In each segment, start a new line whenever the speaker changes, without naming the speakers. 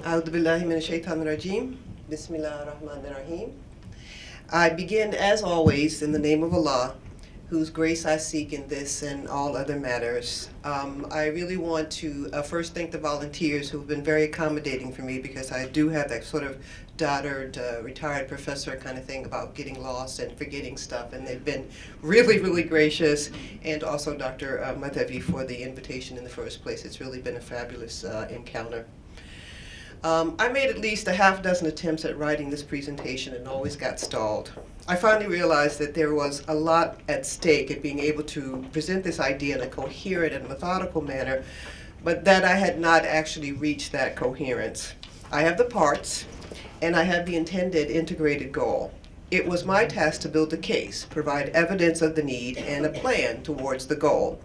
A'udhu billahi minash shaitanir rajim. Bismillahir rahmanir rahim. I begin, as always, in the name of Allah, whose grace I seek in this and all other matters. I really want to first thank the volunteers who have been very accommodating for me, because I do have that sort of dotard, retired professor kind of thing about getting lost and forgetting stuff, and they've been really, really gracious, and also Dr. Madhavi for the invitation in the first place. It's really been a fabulous encounter. I made at least a half dozen attempts at writing this presentation and always got stalled. I finally realized that there was a lot at stake in being able to present this idea in a coherent and methodical manner, but that I had not actually reached that coherence. I have the parts, and I have the intended integrated goal. It was my task to build a case, provide evidence of the need, and a plan towards the goal.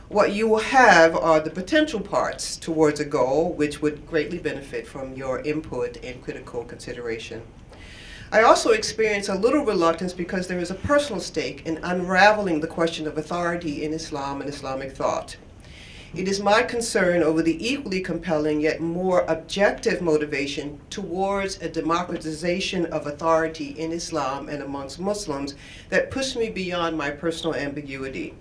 What you will have are the potential parts towards a goal, which would greatly benefit from your input and critical consideration. I also experience a little reluctance because there is a personal stake in unraveling the question of authority in Islam and Islamic thought. It is my concern over the equally compelling yet more objective motivation towards a democratization of authority in Islam and amongst Muslims that pushed me beyond my personal ambiguity.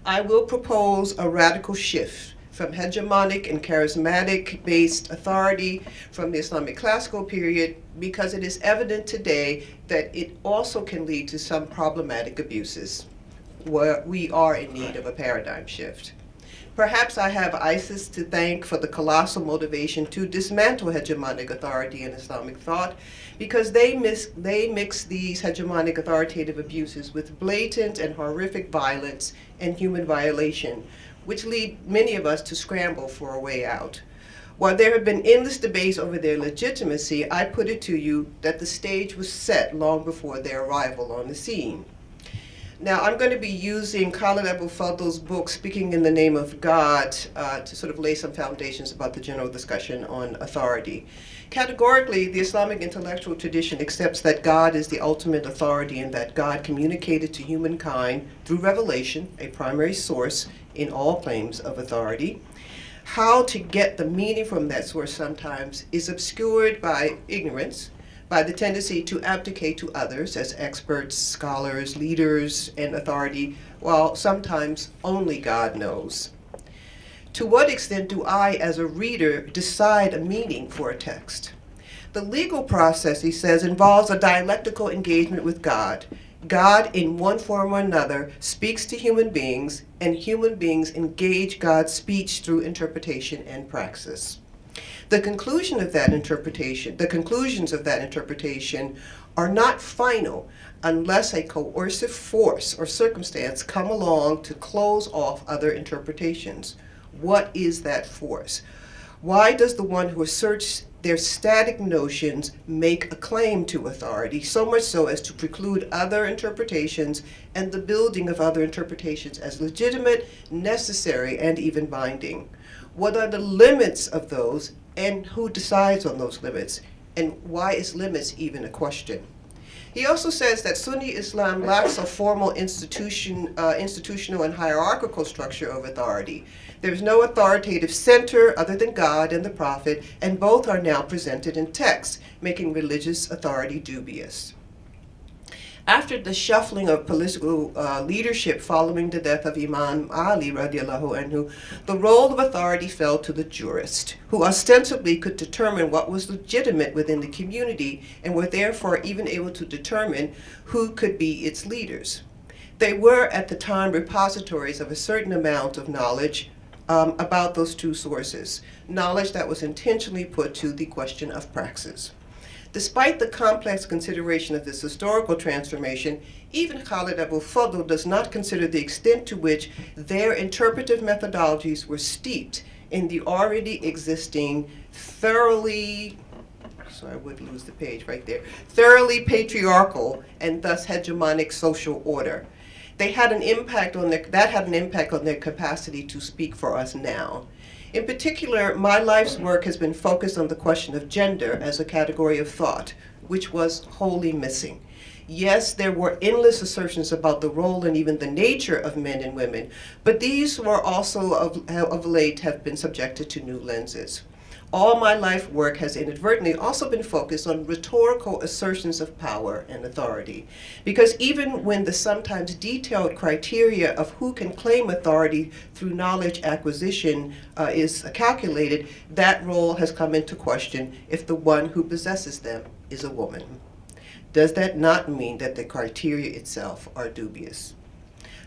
I will propose a radical shift from hegemonic and charismatic-based authority from the Islamic classical period, because it is evident today that it also can lead to some problematic abuses, where we are in need of a paradigm shift. Perhaps I have ISIS to thank for the colossal motivation to dismantle hegemonic authority in Islamic thought, because they mix these hegemonic authoritative abuses with blatant and horrific violence and human violation, which lead many of us to scramble for a way out. While there have been endless debates over their legitimacy, I put it to you that the stage was set long before their arrival on the scene. Now, I'm going to be using Khalid Abou Fadl's book, Speaking in the Name of God, to sort of lay some foundations about the general discussion on authority. Categorically, the Islamic intellectual tradition accepts that God is the ultimate authority and that God communicated to humankind through revelation, a primary source in all claims of authority. How to get the meaning from that source sometimes is obscured by ignorance, by the tendency to abdicate to others as experts, scholars, leaders, and authority, while sometimes only God knows. To what extent do I, as a reader, decide a meaning for a text? The legal process, he says, involves a dialectical engagement with God. God, in one form or another, speaks to human beings, and human beings engage God's speech through interpretation and praxis. The conclusions of that interpretation are not final unless a coercive force or circumstance come along to close off other interpretations. What is that force? Why does the one who asserts their static notions make a claim to authority, so much so as to preclude other interpretations and the building of other interpretations as legitimate, necessary, and even binding? What are the limits of those, and who decides on those limits? And why is limits even a question? He also says that Sunni Islam lacks a formal institutional and hierarchical structure of authority. There's no authoritative center other than God and the Prophet, and both are now presented in text, making religious authority dubious. After the shuffling of political leadership following the death of Imam Ali radiallahu anhu, the role of authority fell to the jurist, who ostensibly could determine what was legitimate within the community and were therefore even able to determine who could be its leaders. They were at the time repositories of a certain amount of knowledge about those two sources, knowledge that was intentionally put to the question of praxis. Despite the complex consideration of this historical transformation, even Khalid Abou Fadl does not consider the extent to which their interpretive methodologies were steeped in the already existing thoroughly patriarchal and thus hegemonic social order. That had an impact on their capacity to speak for us now. In particular, my life's work has been focused on the question of gender as a category of thought, which was wholly missing. Yes, there were endless assertions about the role and even the nature of men and women, but these were also of late have been subjected to new lenses. All my life work has inadvertently also been focused on rhetorical assertions of power and authority. Because even when the sometimes detailed criteria of who can claim authority through knowledge acquisition is calculated, that role has come into question if the one who possesses them is a woman. Does that not mean that the criteria itself are dubious?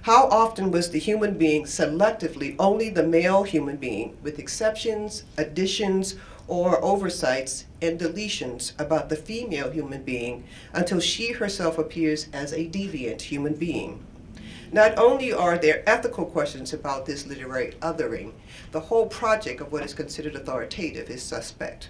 How often was the human being selectively only the male human being, with exceptions, additions, or oversights and deletions about the female human being until she herself appears as a deviant human being? Not only are there ethical questions about this literary othering, the whole project of what is considered authoritative is suspect.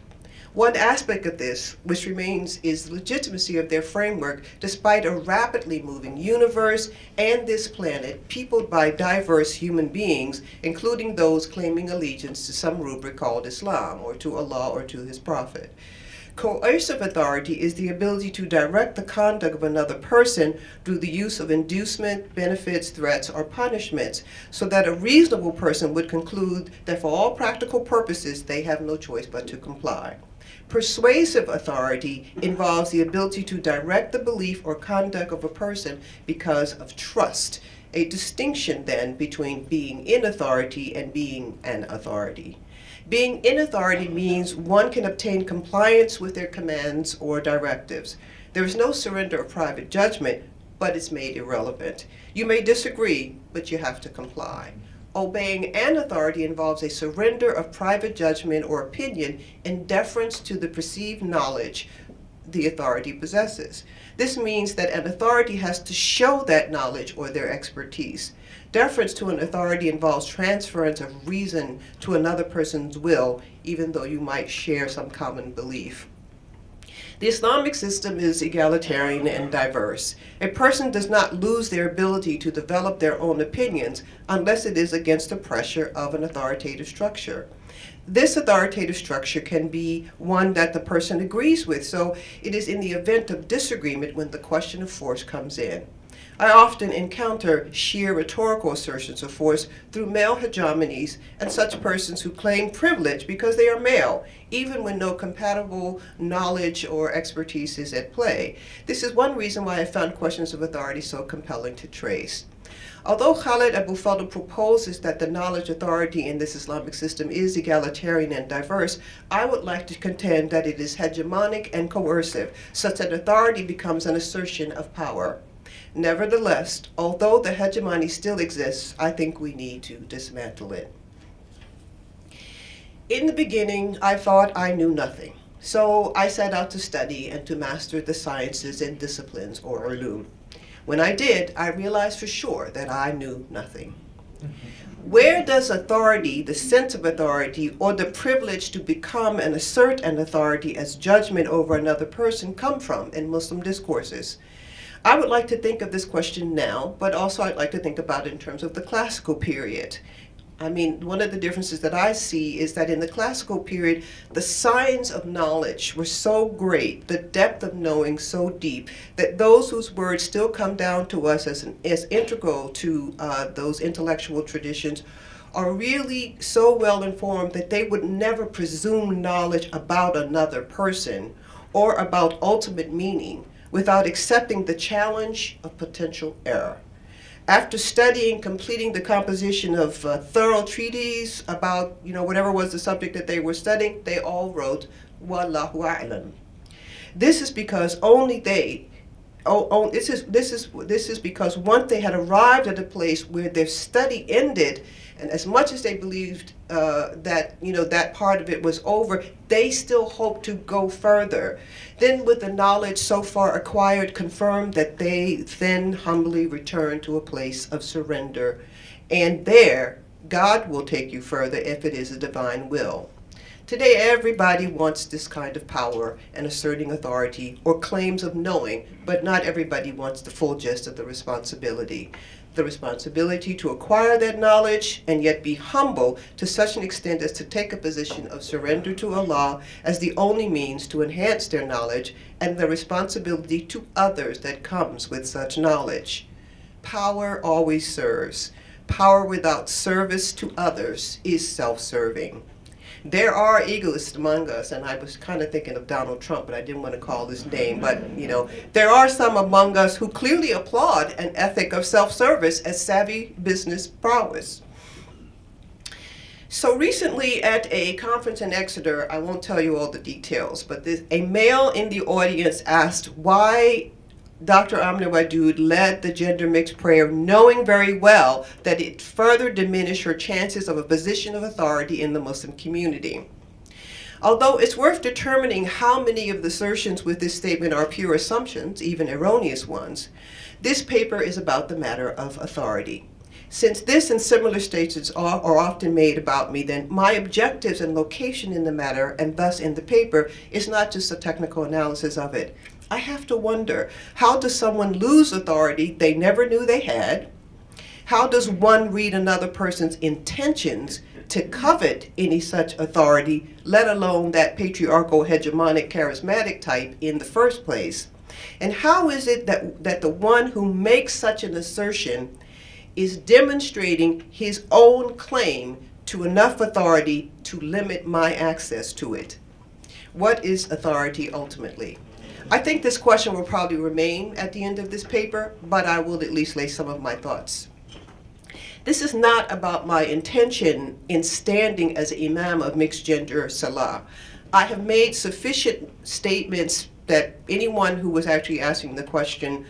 One aspect of this, which remains, is the legitimacy of their framework despite a rapidly moving universe and this planet peopled by diverse human beings, including those claiming allegiance to some rubric called Islam, or to Allah, or to his prophet. Coercive authority is the ability to direct the conduct of another person through the use of inducement, benefits, threats, or punishments, so that a reasonable person would conclude that for all practical purposes they have no choice but to comply. Persuasive authority involves the ability to direct the belief or conduct of a person because of trust, a distinction then between being in authority and being an authority. Being in authority means one can obtain compliance with their commands or directives. There is no surrender of private judgment, but it's made irrelevant. You may disagree, but you have to comply. Obeying an authority involves a surrender of private judgment or opinion in deference to the perceived knowledge the authority possesses. This means that an authority has to show that knowledge or their expertise. Deference to an authority involves transference of reason to another person's will, even though you might share some common belief. The Islamic system is egalitarian and diverse. A person does not lose their ability to develop their own opinions unless it is against the pressure of an authoritative structure. This authoritative structure can be one that the person agrees with, so it is in the event of disagreement when the question of force comes in. I often encounter sheer rhetorical assertions of force through male hegemonies and such persons who claim privilege because they are male, even when no compatible knowledge or expertise is at play. This is one reason why I found questions of authority so compelling to trace. Although Khalid Abu Fadl proposes that the knowledge authority in this Islamic system is egalitarian and diverse, I would like to contend that it is hegemonic and coercive, such that authority becomes an assertion of power. Nevertheless, although the hegemony still exists, I think we need to dismantle it. In the beginning, I thought I knew nothing, so I set out to study and to master the sciences and disciplines, or ulum. When I did, I realized for sure that I knew nothing. Where does authority, the sense of authority, or the privilege to become and assert an authority as judgment over another person come from in Muslim discourses? I would like to think of this question now, but also I'd like to think about it in terms of the classical period. I mean, one of the differences that I see is that in the classical period, the signs of knowledge were so great, the depth of knowing so deep, that those whose words still come down to us as integral to those intellectual traditions are really so well informed that they would never presume knowledge about another person or about ultimate meaning without accepting the challenge of potential error. After studying, completing the composition of thorough treatises about, whatever was the subject that they were studying, they all wrote, Wallahu a'lam. This is because only they, this is because once they had arrived at a place where their study ended, and as much as they believed that part of it was over, they still hoped to go further. Then with the knowledge so far acquired confirmed that they then humbly return to a place of surrender. And there, God will take you further if it is a divine will. Today, everybody wants this kind of power and asserting authority or claims of knowing, but not everybody wants the full gist of the responsibility. The responsibility to acquire that knowledge and yet be humble to such an extent as to take a position of surrender to Allah as the only means to enhance their knowledge, and the responsibility to others that comes with such knowledge. Power always serves. Power without service to others is self-serving. There are egoists among us, and I was kind of thinking of Donald Trump, but I didn't want to call his name. But, there are some among us who clearly applaud an ethic of self-service as savvy business prowess. So recently at a conference in Exeter, I won't tell you all the details, but a male in the audience asked why Dr. Amina Wadud led the gender mixed prayer, knowing very well that it further diminished her chances of a position of authority in the Muslim community. Although it's worth determining how many of the assertions with this statement are pure assumptions, even erroneous ones, this paper is about the matter of authority. Since this and similar statements are often made about me, then my objectives and location in the matter, and thus in the paper, is not just a technical analysis of it. I have to wonder, how does someone lose authority they never knew they had? How does one read another person's intentions to covet any such authority, let alone that patriarchal, hegemonic, charismatic type in the first place? And how is it that the one who makes such an assertion is demonstrating his own claim to enough authority to limit my access to it? What is authority ultimately? I think this question will probably remain at the end of this paper, but I will at least lay some of my thoughts. This is not about my intention in standing as an imam of mixed gender salah. I have made sufficient statements that anyone who was actually asking the question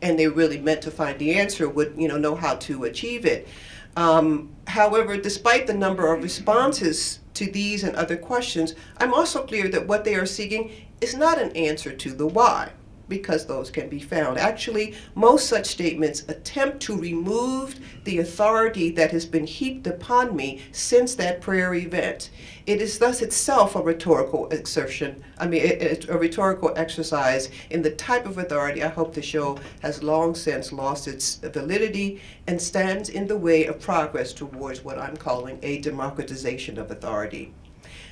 and they really meant to find the answer would know how to achieve it. However, despite the number of responses to these and other questions, I'm also clear that what they are seeking is not an answer to the why, because those can be found. Actually, most such statements attempt to remove the authority that has been heaped upon me since that prayer event. It is thus itself a rhetorical exertion, a rhetorical exercise in the type of authority I hope to show has long since lost its validity and stands in the way of progress towards what I'm calling a democratization of authority.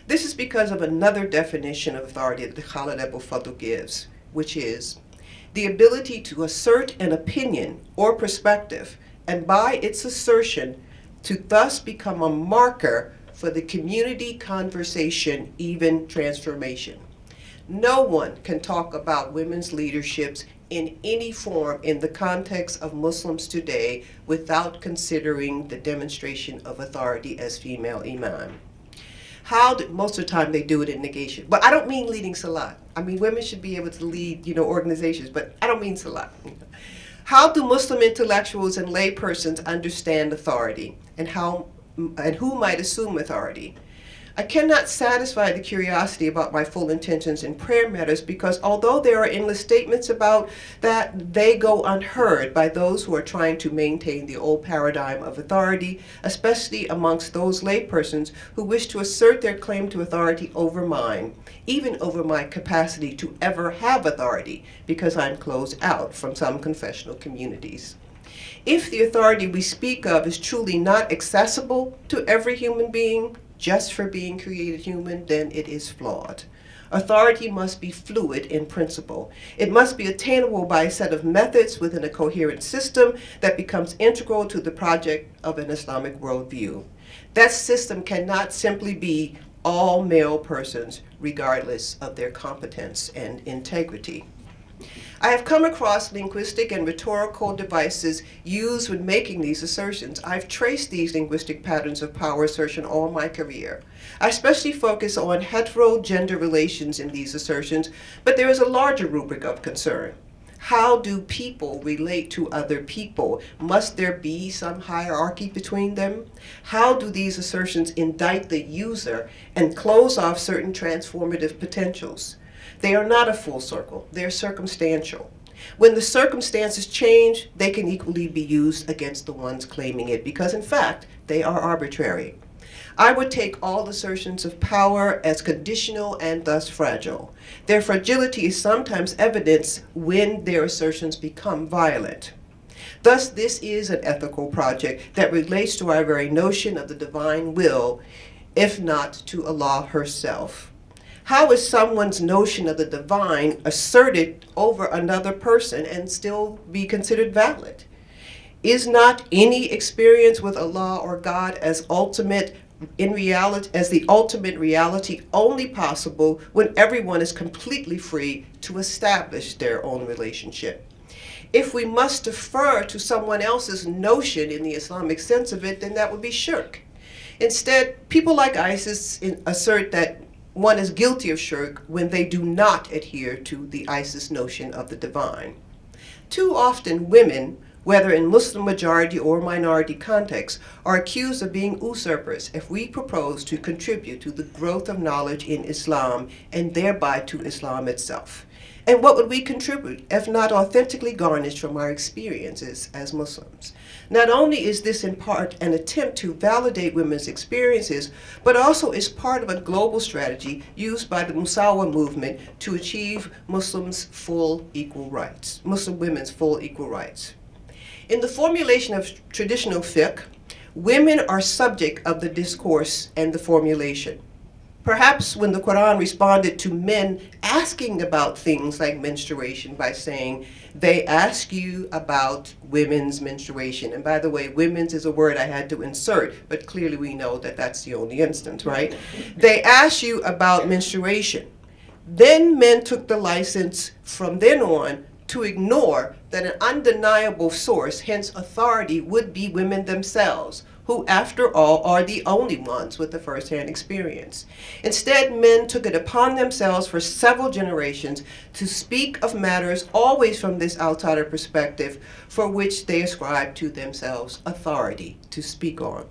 This is because of another definition of authority that Khalid Abou Fadl gives, which is the ability to assert an opinion or perspective, and by its assertion to thus become a marker for the community conversation, even transformation. No one can talk about women's leaderships in any form in the context of Muslims today without considering the demonstration of authority as female imam. Most of the time they do it in negation. But I don't mean leading salat. Women should be able to lead, organizations, but I don't mean salat. How do Muslim intellectuals and laypersons understand authority, and who might assume authority? I cannot satisfy the curiosity about my full intentions in prayer matters because although there are endless statements about that, they go unheard by those who are trying to maintain the old paradigm of authority, especially amongst those laypersons who wish to assert their claim to authority over mine, even over my capacity to ever have authority, because I'm closed out from some confessional communities. If the authority we speak of is truly not accessible to every human being, just for being created human, then it is flawed. Authority must be fluid in principle. It must be attainable by a set of methods within a coherent system that becomes integral to the project of an Islamic worldview. That system cannot simply be all male persons, regardless of their competence and integrity. I have come across linguistic and rhetorical devices used when making these assertions. I've traced these linguistic patterns of power assertion all my career. I especially focus on hetero-gender relations in these assertions, but there is a larger rubric of concern. How do people relate to other people? Must there be some hierarchy between them? How do these assertions indict the user and close off certain transformative potentials? They are not a full circle, they're circumstantial. When the circumstances change, they can equally be used against the ones claiming it, because in fact, they are arbitrary. I would take all assertions of power as conditional and thus fragile. Their fragility is sometimes evidenced when their assertions become violent. Thus, this is an ethical project that relates to our very notion of the divine will, if not to Allah herself. How is someone's notion of the divine asserted over another person and still be considered valid? Is not any experience with Allah or God as ultimate in reality, as the ultimate reality only possible when everyone is completely free to establish their own relationship. If we must defer to someone else's notion in the Islamic sense of it, then that would be shirk. Instead, people like ISIS assert that one is guilty of shirk when they do not adhere to the ISIS notion of the divine. Too often, women, whether in Muslim majority or minority contexts, are accused of being usurpers if we propose to contribute to the growth of knowledge in Islam and thereby to Islam itself. And what would we contribute if not authentically garnished from our experiences as Muslims? Not only is this in part an attempt to validate women's experiences, but also is part of a global strategy used by the Musawa movement to achieve Muslim women's full equal rights. In the formulation of traditional fiqh, women are subject of the discourse and the formulation. Perhaps when the Quran responded to men asking about things like menstruation by saying, they ask you about women's menstruation. And by the way, women's is a word I had to insert, but clearly we know that that's the only instance, right? They ask you about menstruation. Then men took the license from then on to ignore that an undeniable source, hence authority, would be women themselves, who, after all, are the only ones with the first-hand experience. Instead, men took it upon themselves for several generations to speak of matters always from this outsider perspective, for which they ascribed to themselves authority to speak on.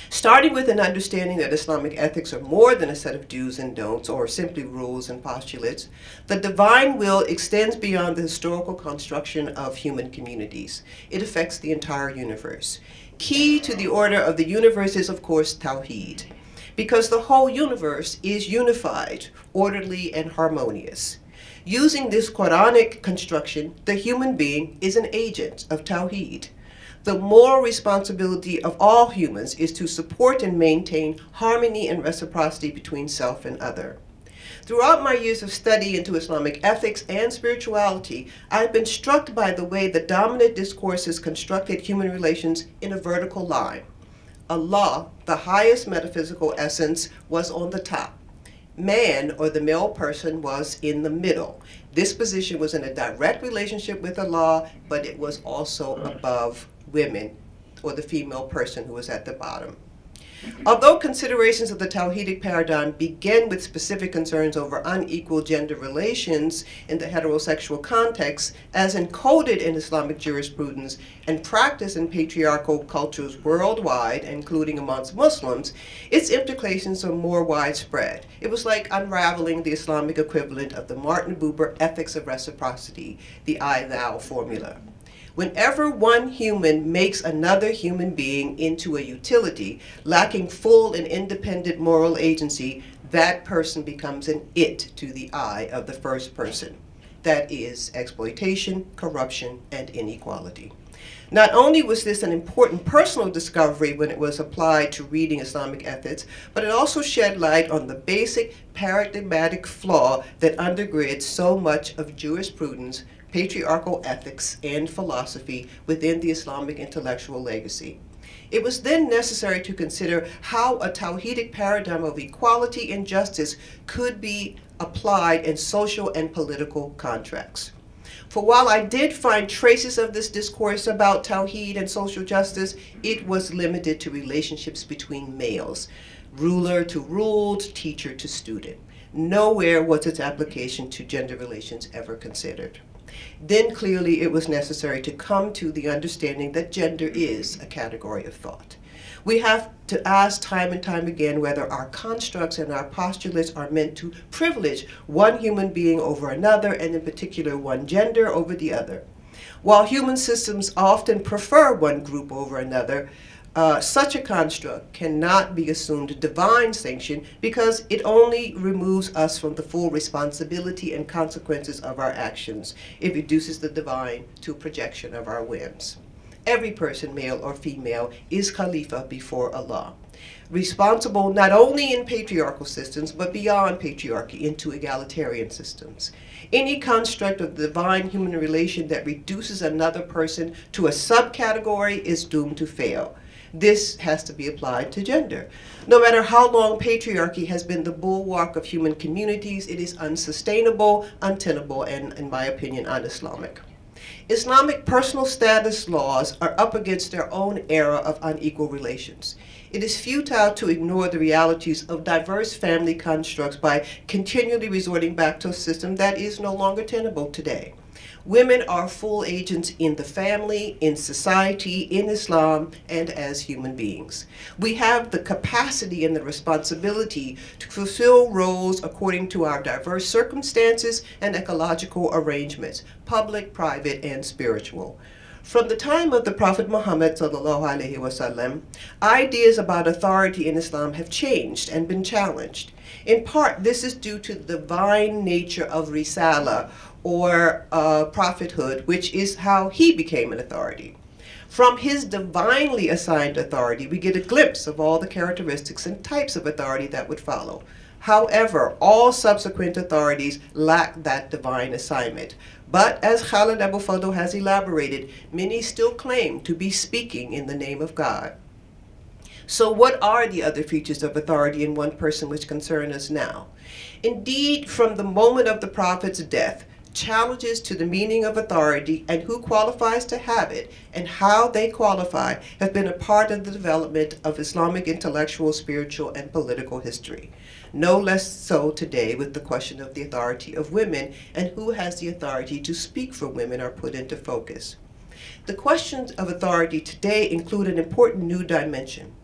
Starting with an understanding that Islamic ethics are more than a set of do's and don'ts, or simply rules and postulates, the divine will extends beyond the historical construction of human communities. It affects the entire universe. Key to the order of the universe is, of course, Tawheed, because the whole universe is unified, orderly, and harmonious. Using this Quranic construction, the human being is an agent of Tawheed. The moral responsibility of all humans is to support and maintain harmony and reciprocity between self and other. Throughout my years of study into Islamic ethics and spirituality, I've been struck by the way the dominant discourses constructed human relations in a vertical line. Allah, the highest metaphysical essence, was on the top. Man, or the male person, was in the middle. This position was in a direct relationship with Allah, but it was also above women, or the female person who was at the bottom. Although considerations of the Tawhidic paradigm begin with specific concerns over unequal gender relations in the heterosexual context, as encoded in Islamic jurisprudence and practiced in patriarchal cultures worldwide, including amongst Muslims, its implications are more widespread. It was like unraveling the Islamic equivalent of the Martin Buber ethics of reciprocity, the I-thou formula. Whenever one human makes another human being into a utility, lacking full and independent moral agency, that person becomes an it to the I of the first person. That is exploitation, corruption, and inequality. Not only was this an important personal discovery when it was applied to reading Islamic ethics, but it also shed light on the basic paradigmatic flaw that undergirds so much of jurisprudence, patriarchal ethics, and philosophy within the Islamic intellectual legacy. It was then necessary to consider how a Tawhidic paradigm of equality and justice could be applied in social and political contracts. For while I did find traces of this discourse about Tawheed and social justice, it was limited to relationships between males, ruler to ruled, teacher to student. Nowhere was its application to gender relations ever considered. Then clearly it was necessary to come to the understanding that gender is a category of thought. We have to ask time and time again whether our constructs and our postulates are meant to privilege one human being over another, and in particular one gender over the other. While human systems often prefer one group over another, such a construct cannot be assumed divine sanction because it only removes us from the full responsibility and consequences of our actions. It reduces the divine to a projection of our whims. Every person, male or female, is Khalifa before Allah, responsible not only in patriarchal systems, but beyond patriarchy into egalitarian systems. Any construct of the divine human relation that reduces another person to a subcategory is doomed to fail. This has to be applied to gender. No matter how long patriarchy has been the bulwark of human communities, it is unsustainable, untenable, and, in my opinion, un-Islamic. Islamic personal status laws are up against their own era of unequal relations. It is futile to ignore the realities of diverse family constructs by continually resorting back to a system that is no longer tenable today. Women are full agents in the family, in society, in Islam, and as human beings. We have the capacity and the responsibility to fulfill roles according to our diverse circumstances and ecological arrangements, public, private, and spiritual. From the time of the Prophet Muhammad ﷺ, ideas about authority in Islam have changed and been challenged. In part, this is due to the divine nature of risala, or prophethood, which is how he became an authority. From his divinely assigned authority, we get a glimpse of all the characteristics and types of authority that would follow. However, all subsequent authorities lack that divine assignment. But as Khalid Abu Fadl has elaborated, many still claim to be speaking in the name of God. So what are the other features of authority in one person which concern us now? Indeed, from the moment of the Prophet's death, challenges to the meaning of authority and who qualifies to have it and how they qualify have been a part of the development of Islamic intellectual, spiritual, and political history. No less so today with the question of the authority of women and who has the authority to speak for women are put into focus. The questions of authority today include an important new dimension.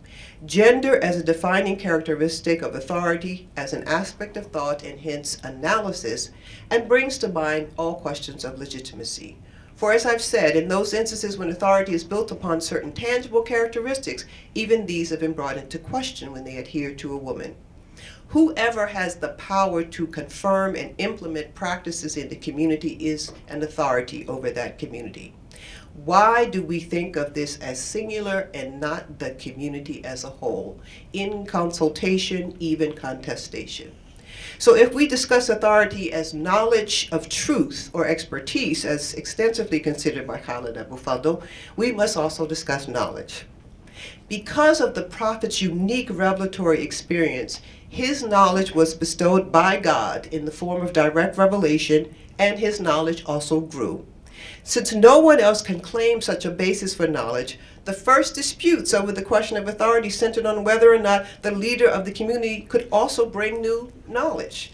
Gender as a defining characteristic of authority, as an aspect of thought and hence analysis, and brings to mind all questions of legitimacy. For as I've said, in those instances when authority is built upon certain tangible characteristics, even these have been brought into question when they adhere to a woman. Whoever has the power to confirm and implement practices in the community is an authority over that community. Why do we think of this as singular and not the community as a whole, in consultation, even contestation? So if we discuss authority as knowledge of truth or expertise, as extensively considered by Khalid Abu Fadl, we must also discuss knowledge. Because of the Prophet's unique revelatory experience, his knowledge was bestowed by God in the form of direct revelation, and his knowledge also grew. Since no one else can claim such a basis for knowledge, the first disputes over the question of authority centered on whether or not the leader of the community could also bring new knowledge.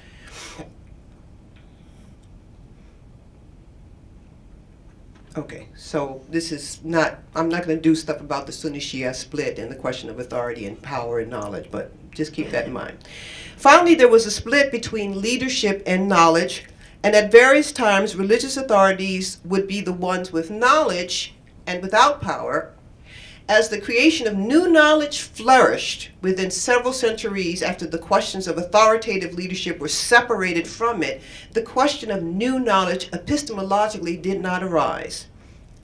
Okay, so this is not, I'm not going to do stuff about the Sunni-Shia split and the question of authority and power and knowledge, but just keep that in mind. Finally, there was a split between leadership and knowledge, and at various times, religious authorities would be the ones with knowledge and without power. As the creation of new knowledge flourished within several centuries after the questions of authoritative leadership were separated from it, the question of new knowledge epistemologically did not arise.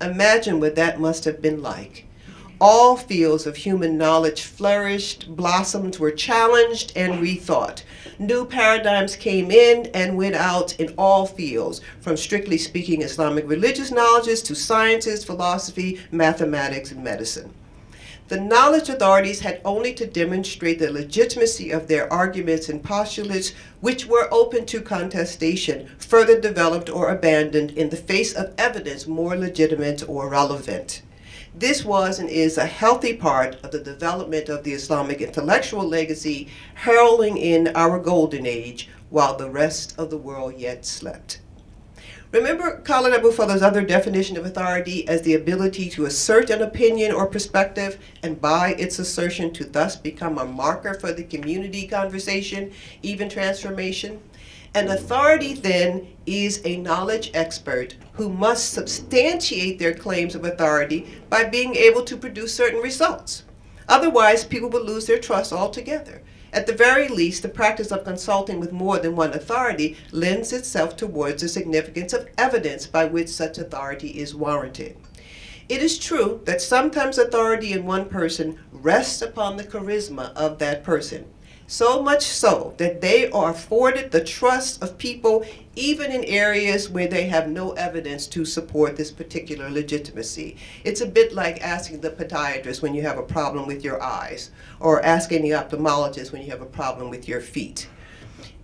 Imagine what that must have been like. All fields of human knowledge flourished, blossomed, were challenged, and rethought. New paradigms came in and went out in all fields, from strictly speaking Islamic religious knowledges to sciences, philosophy, mathematics, and medicine. The knowledge authorities had only to demonstrate the legitimacy of their arguments and postulates, which were open to contestation, further developed or abandoned in the face of evidence more legitimate or relevant. This was and is a healthy part of the development of the Islamic intellectual legacy, heralding in our golden age while the rest of the world yet slept. Remember Khalid Abu Fadl's other definition of authority as the ability to assert an opinion or perspective, and by its assertion to thus become a marker for the community conversation, even transformation? An authority, then, is a knowledge expert who must substantiate their claims of authority by being able to produce certain results. Otherwise, people will lose their trust altogether. At the very least, the practice of consulting with more than one authority lends itself towards the significance of evidence by which such authority is warranted. It is true that sometimes authority in one person rests upon the charisma of that person. So much so that they are afforded the trust of people even in areas where they have no evidence to support this particular legitimacy. It's a bit like asking the podiatrist when you have a problem with your eyes, or asking the ophthalmologist when you have a problem with your feet.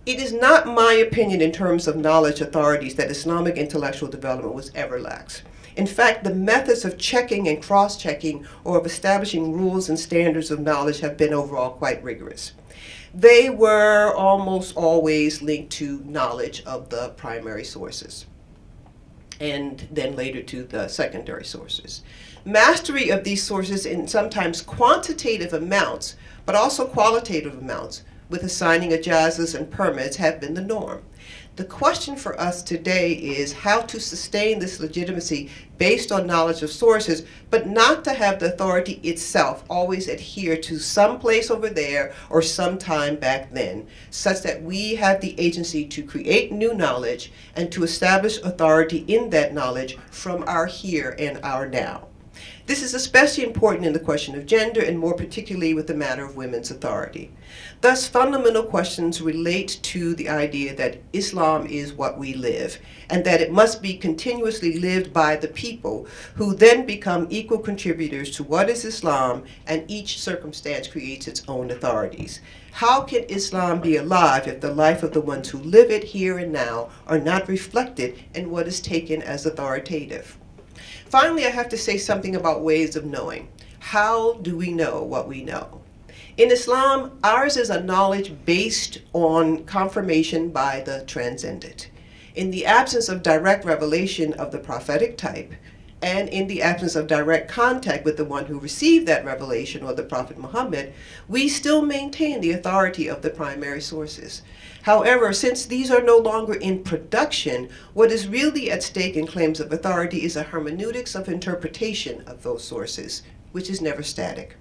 It is not my opinion in terms of knowledge authorities that Islamic intellectual development was ever lax. In fact, the methods of checking and cross-checking or of establishing rules and standards of knowledge have been overall quite rigorous. They were almost always linked to knowledge of the primary sources, and then later to the secondary sources. Mastery of these sources in sometimes quantitative amounts, but also qualitative amounts, with assigning ijazas and permits, have been the norm. The question for us today is how to sustain this legitimacy based on knowledge of sources, but not to have the authority itself always adhere to some place over there or some time back then, such that we have the agency to create new knowledge and to establish authority in that knowledge from our here and our now. This is especially important in the question of gender, and more particularly with the matter of women's authority. Thus, fundamental questions relate to the idea that Islam is what we live, and that it must be continuously lived by the people, who then become equal contributors to what is Islam, and each circumstance creates its own authorities. How can Islam be alive if the life of the ones who live it here and now are not reflected in what is taken as authoritative? Finally, I have to say something about ways of knowing. How do we know what we know? In Islam, ours is a knowledge based on confirmation by the transcendent. In the absence of direct revelation of the prophetic type, and in the absence of direct contact with the one who received that revelation, or the Prophet Muhammad, we still maintain the authority of the primary sources. However, since these are no longer in production, what is really at stake in claims of authority is a hermeneutics of interpretation of those sources, which is never static.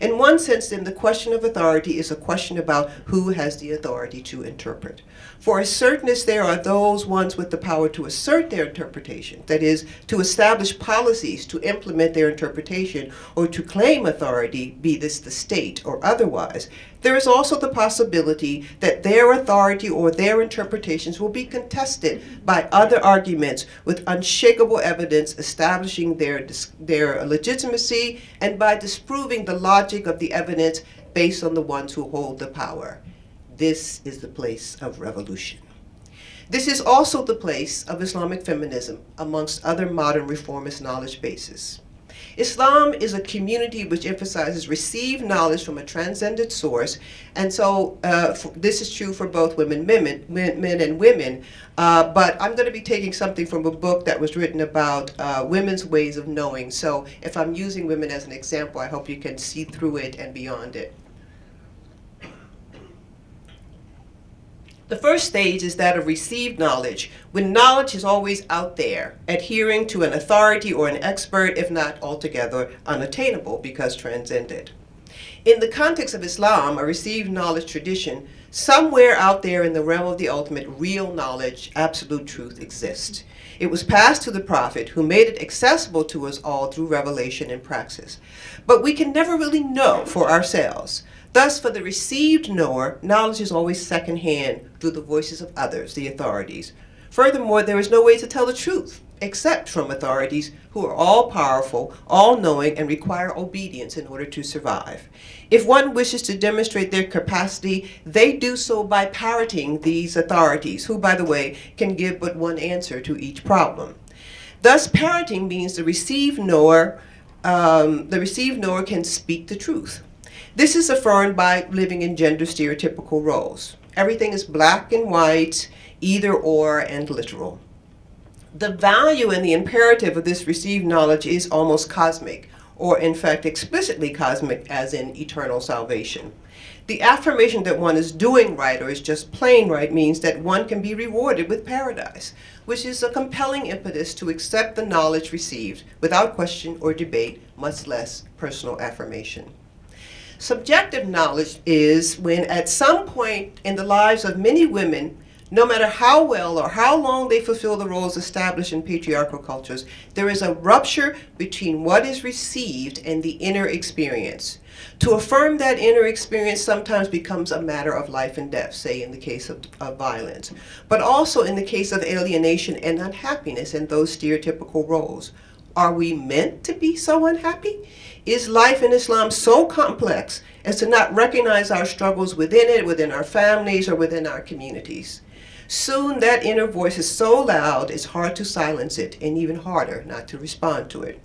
In one sense, then, the question of authority is a question about who has the authority to interpret. For as certain as there are those ones with the power to assert their interpretation, that is, to establish policies to implement their interpretation or to claim authority, be this the state or otherwise, there is also the possibility that their authority or their interpretations will be contested by other arguments with unshakable evidence establishing their legitimacy, and by disproving the logic of the evidence based on the ones who hold the power. This is the place of revolution. This is also the place of Islamic feminism, amongst other modern reformist knowledge bases. Islam is a community which emphasizes received knowledge from a transcendent source, and so this is true for both men and women, but I'm going to be taking something from a book that was written about women's ways of knowing. So if I'm using women as an example, I hope you can see through it and beyond it. The first stage is that of received knowledge, when knowledge is always out there, adhering to an authority or an expert, if not altogether unattainable because transcended. In the context of Islam, a received knowledge tradition, somewhere out there in the realm of the ultimate, real knowledge, absolute truth exists. It was passed to the Prophet, who made it accessible to us all through revelation and praxis. But we can never really know for ourselves. Thus, for the received knower, knowledge is always secondhand through the voices of others, the authorities. Furthermore, there is no way to tell the truth except from authorities who are all-powerful, all-knowing, and require obedience in order to survive. If one wishes to demonstrate their capacity, they do so by parroting these authorities, who, by the way, can give but one answer to each problem. Thus, parroting means the received knower can speak the truth. This is affirmed by living in gender stereotypical roles. Everything is black and white, either or, and literal. The value and the imperative of this received knowledge is almost cosmic, or in fact explicitly cosmic, as in eternal salvation. The affirmation that one is doing right or is just plain right means that one can be rewarded with paradise, which is a compelling impetus to accept the knowledge received without question or debate, much less personal affirmation. Subjective knowledge is when at some point in the lives of many women, no matter how well or how long they fulfill the roles established in patriarchal cultures, there is a rupture between what is received and the inner experience. To affirm that inner experience sometimes becomes a matter of life and death, say in the case of violence, but also in the case of alienation and unhappiness in those stereotypical roles. Are we meant to be so unhappy? Is life in Islam so complex as to not recognize our struggles within it, within our families, or within our communities? Soon that inner voice is so loud it's hard to silence it, and even harder not to respond to it.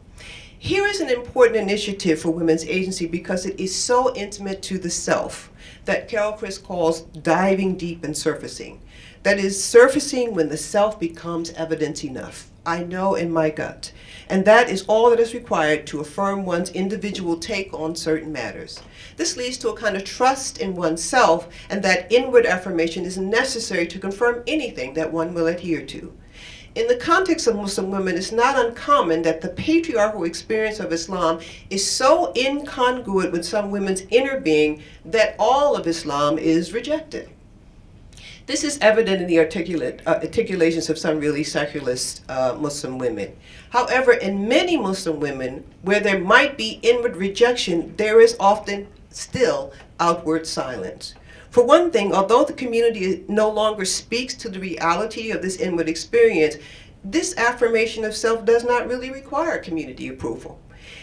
Here is an important initiative for women's agency because it is so intimate to the self that Carol Chris calls diving deep and surfacing. That is, surfacing when the self becomes evidence enough. I know in my gut. And that is all that is required to affirm one's individual take on certain matters. This leads to a kind of trust in oneself, and that inward affirmation is necessary to confirm anything that one will adhere to. In the context of Muslim women, it's not uncommon that the patriarchal experience of Islam is so incongruent with some women's inner being that all of Islam is rejected. This is evident in the articulations of some really secularist Muslim women. However, in many Muslim women, where there might be inward rejection, there is often still outward silence. For one thing, although the community no longer speaks to the reality of this inward experience, this affirmation of self does not really require community approval.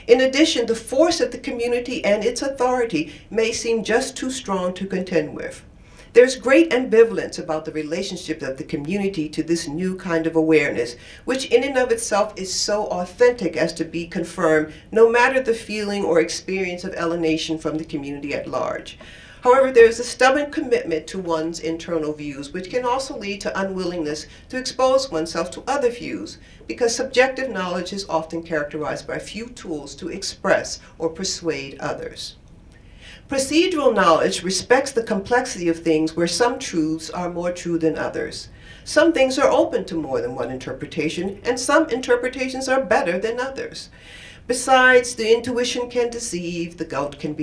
In addition, the force of the community and its authority may seem just too strong to contend with. There's great ambivalence about the relationship of the community to this new kind of awareness, which in and of itself is so authentic as to be confirmed no matter the feeling or experience of alienation from the community at large. However, there is a stubborn commitment to one's internal views, which can also lead to unwillingness to expose oneself to other views, because subjective knowledge is often characterized by few tools to express or persuade others. Procedural knowledge respects the complexity of things where some truths are more true than others. Some things are open to more than one interpretation, and some interpretations are better than others. Besides, the intuition can deceive, the gut can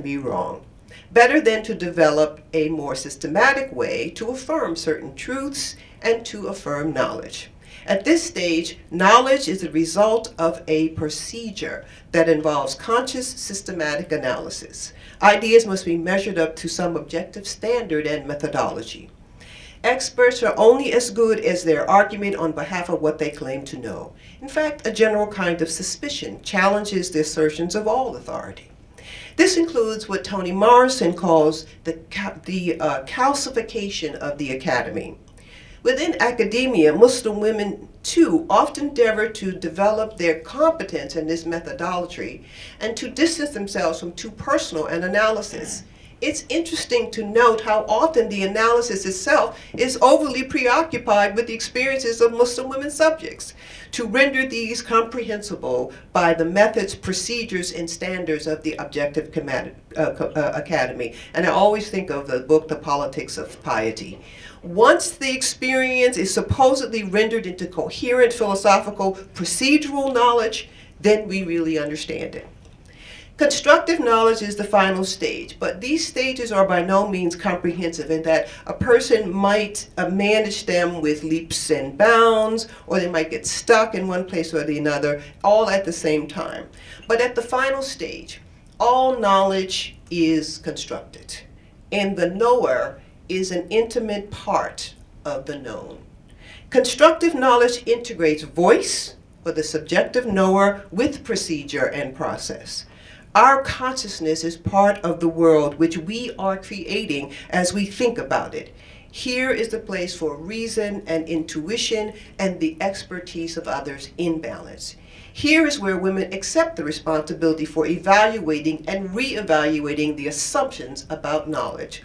be wrong. Better than to develop a more systematic way to affirm certain truths and to affirm knowledge. At this stage, knowledge is the result of a procedure that involves conscious, systematic analysis. Ideas must be measured up to some objective standard and methodology. Experts are only as good as their argument on behalf of what they claim to know. In fact, a general kind of suspicion challenges the assertions of all authority. This includes what Toni Morrison calls the calcification of the academy. Within academia, Muslim women, too, often endeavor to develop their competence in this methodology and to distance themselves from too personal an analysis. It's interesting to note how often the analysis itself is overly preoccupied with the experiences of Muslim women subjects to render these comprehensible by the methods, procedures, and standards of the objective academy. And I always think of the book, The Politics of Piety. Once the experience is supposedly rendered into coherent philosophical procedural knowledge, then we really understand it. Constructive knowledge is the final stage, but these stages are by no means comprehensive in that a person might manage them with leaps and bounds, or they might get stuck in one place or the other, all at the same time. But at the final stage, all knowledge is constructed, and the knower is an intimate part of the known. Constructive knowledge integrates voice, or the subjective knower, with procedure and process. Our consciousness is part of the world which we are creating as we think about it. Here is the place for reason and intuition and the expertise of others in balance. Here is where women accept the responsibility for evaluating and re-evaluating the assumptions about knowledge.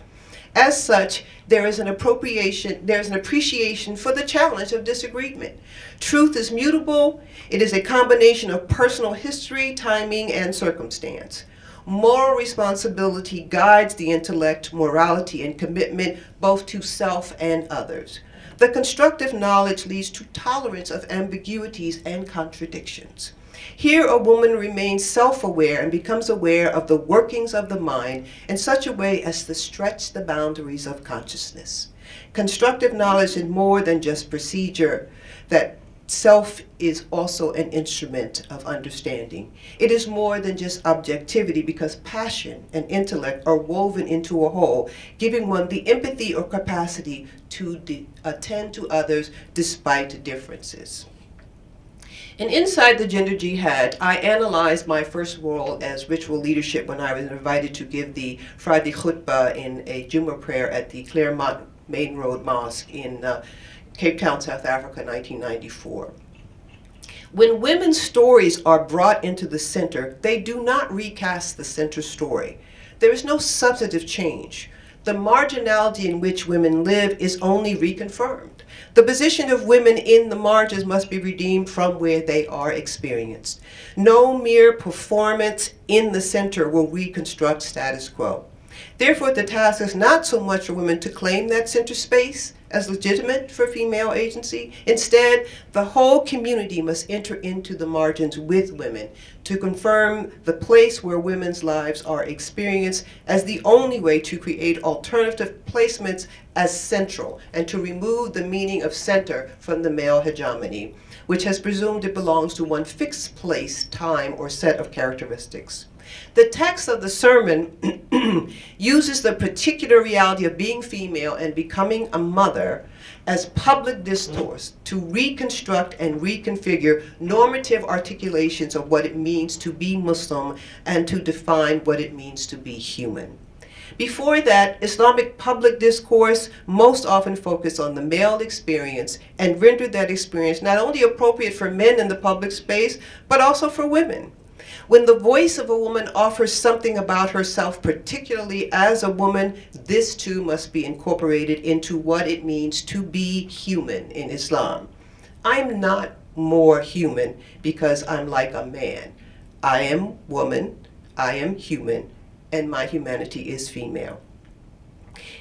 As such, there is an appreciation for the challenge of disagreement. Truth is mutable. It is a combination of personal history, timing, and circumstance. Moral responsibility guides the intellect, morality, and commitment both to self and others. The constructive knowledge leads to tolerance of ambiguities and contradictions. Here a woman remains self-aware and becomes aware of the workings of the mind in such a way as to stretch the boundaries of consciousness. Constructive knowledge is more than just procedure that self is also an instrument of understanding. It is more than just objectivity, because passion and intellect are woven into a whole, giving one the empathy or capacity to attend to others despite differences. And inside the gender jihad, I analyzed my first role as ritual leadership when I was invited to give the Friday khutbah in a Jummah prayer at the Claremont Main Road Mosque in Cape Town, South Africa, 1994. When women's stories are brought into the center, they do not recast the center story. There is no substantive change. The marginality in which women live is only reconfirmed. The position of women in the margins must be redeemed from where they are experienced. No mere performance in the center will reconstruct status quo. Therefore, the task is not so much for women to claim that center space as legitimate for female agency. Instead, the whole community must enter into the margins with women to confirm the place where women's lives are experienced as the only way to create alternative placements as central, and to remove the meaning of center from the male hegemony, which has presumed it belongs to one fixed place, time, or set of characteristics. The text of the sermon uses the particular reality of being female and becoming a mother as public discourse to reconstruct and reconfigure normative articulations of what it means to be Muslim and to define what it means to be human. Before that, Islamic public discourse most often focused on the male experience and rendered that experience not only appropriate for men in the public space, but also for women. When the voice of a woman offers something about herself, particularly as a woman, this too must be incorporated into what it means to be human in Islam. I'm not more human because I'm like a man. I am woman, I am human, and my humanity is female.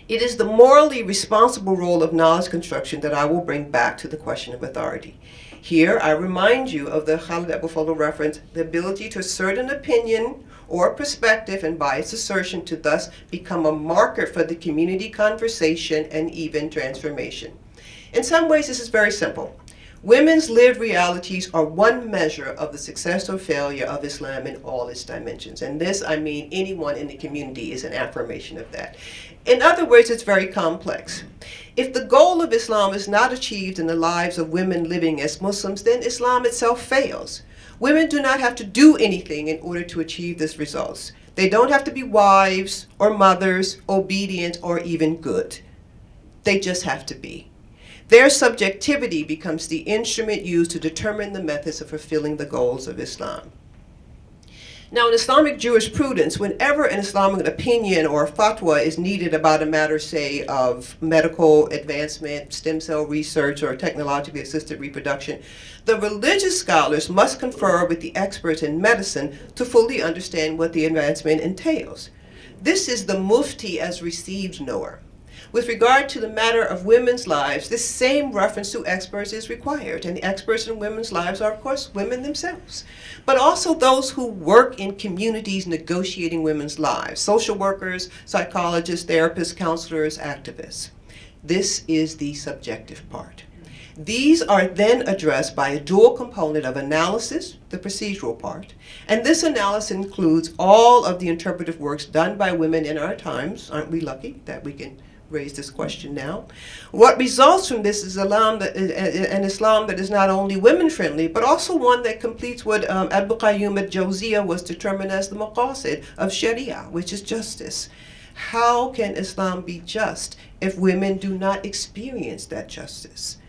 It is the morally responsible role of knowledge construction that I will bring back to the question of authority. Here, I remind you of the Khalid Abu Fadl reference, the ability to assert an opinion or perspective, and by its assertion to thus become a marker for the community conversation and even transformation. In some ways, this is very simple. Women's lived realities are one measure of the success or failure of Islam in all its dimensions. And this, I mean, anyone in the community is an affirmation of that. In other words, it's very complex. If the goal of Islam is not achieved in the lives of women living as Muslims, then Islam itself fails. Women do not have to do anything in order to achieve these results. They don't have to be wives or mothers, obedient, or even good. They just have to be. Their subjectivity becomes the instrument used to determine the methods of fulfilling the goals of Islam. Now, in Islamic jurisprudence, whenever an Islamic opinion or fatwa is needed about a matter, say, of medical advancement, stem cell research, or technologically assisted reproduction, the religious scholars must confer with the experts in medicine to fully understand what the advancement entails. This is the mufti as received knower. With regard to the matter of women's lives, this same reference to experts is required, and the experts in women's lives are, of course, women themselves, but also those who work in communities negotiating women's lives, social workers, psychologists, therapists, counselors, activists. This is the subjective part. These are then addressed by a dual component of analysis, the procedural part, and this analysis includes all of the interpretive works done by women in our times. Aren't we lucky that we can raise this question now? What results from this is an Islam that is not only women-friendly, but also one that completes what Abu Qayyum al-Jawziyah was determined as the maqasid of Sharia, which is justice. How can Islam be just if women do not experience that justice?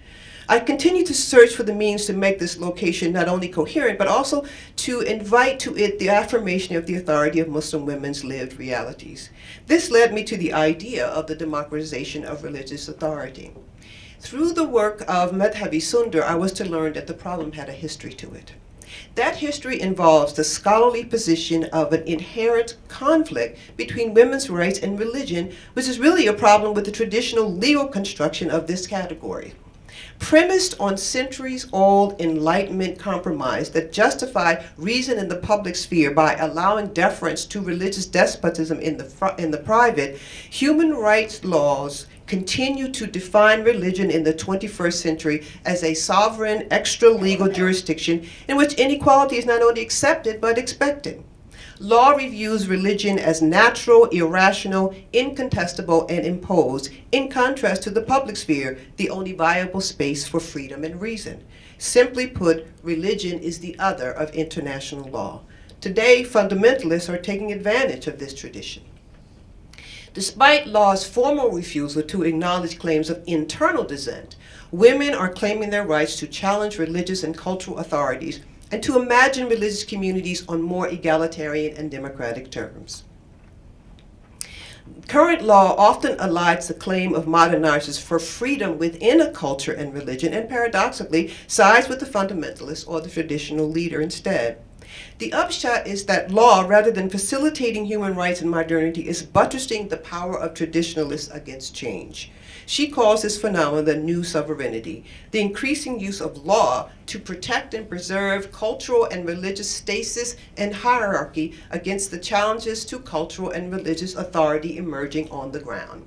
I continue to search for the means to make this location not only coherent, but also to invite to it the affirmation of the authority of Muslim women's lived realities. This led me to the idea of the democratization of religious authority. Through the work of Madhabi Sundar, I was to learn that the problem had a history to it. That history involves the scholarly position of an inherent conflict between women's rights and religion, which is really a problem with the traditional legal construction of this category. Premised on centuries-old Enlightenment compromise that justified reason in the public sphere by allowing deference to religious despotism in the private, human rights laws continue to define religion in the 21st century as a sovereign, extra-legal jurisdiction in which inequality is not only accepted but expected. Law reviews religion as natural, irrational, incontestable, and imposed, in contrast to the public sphere, the only viable space for freedom and reason. Simply put, religion is the other of international law. Today, fundamentalists are taking advantage of this tradition. Despite law's formal refusal to acknowledge claims of internal dissent, women are claiming their rights to challenge religious and cultural authorities and to imagine religious communities on more egalitarian and democratic terms. Current law often elides the claim of modernizers for freedom within a culture and religion, and paradoxically sides with the fundamentalist or the traditional leader instead. The upshot is that law, rather than facilitating human rights in modernity, is buttressing the power of traditionalists against change. She calls this phenomenon the new sovereignty, the increasing use of law to protect and preserve cultural and religious stasis and hierarchy against the challenges to cultural and religious authority emerging on the ground.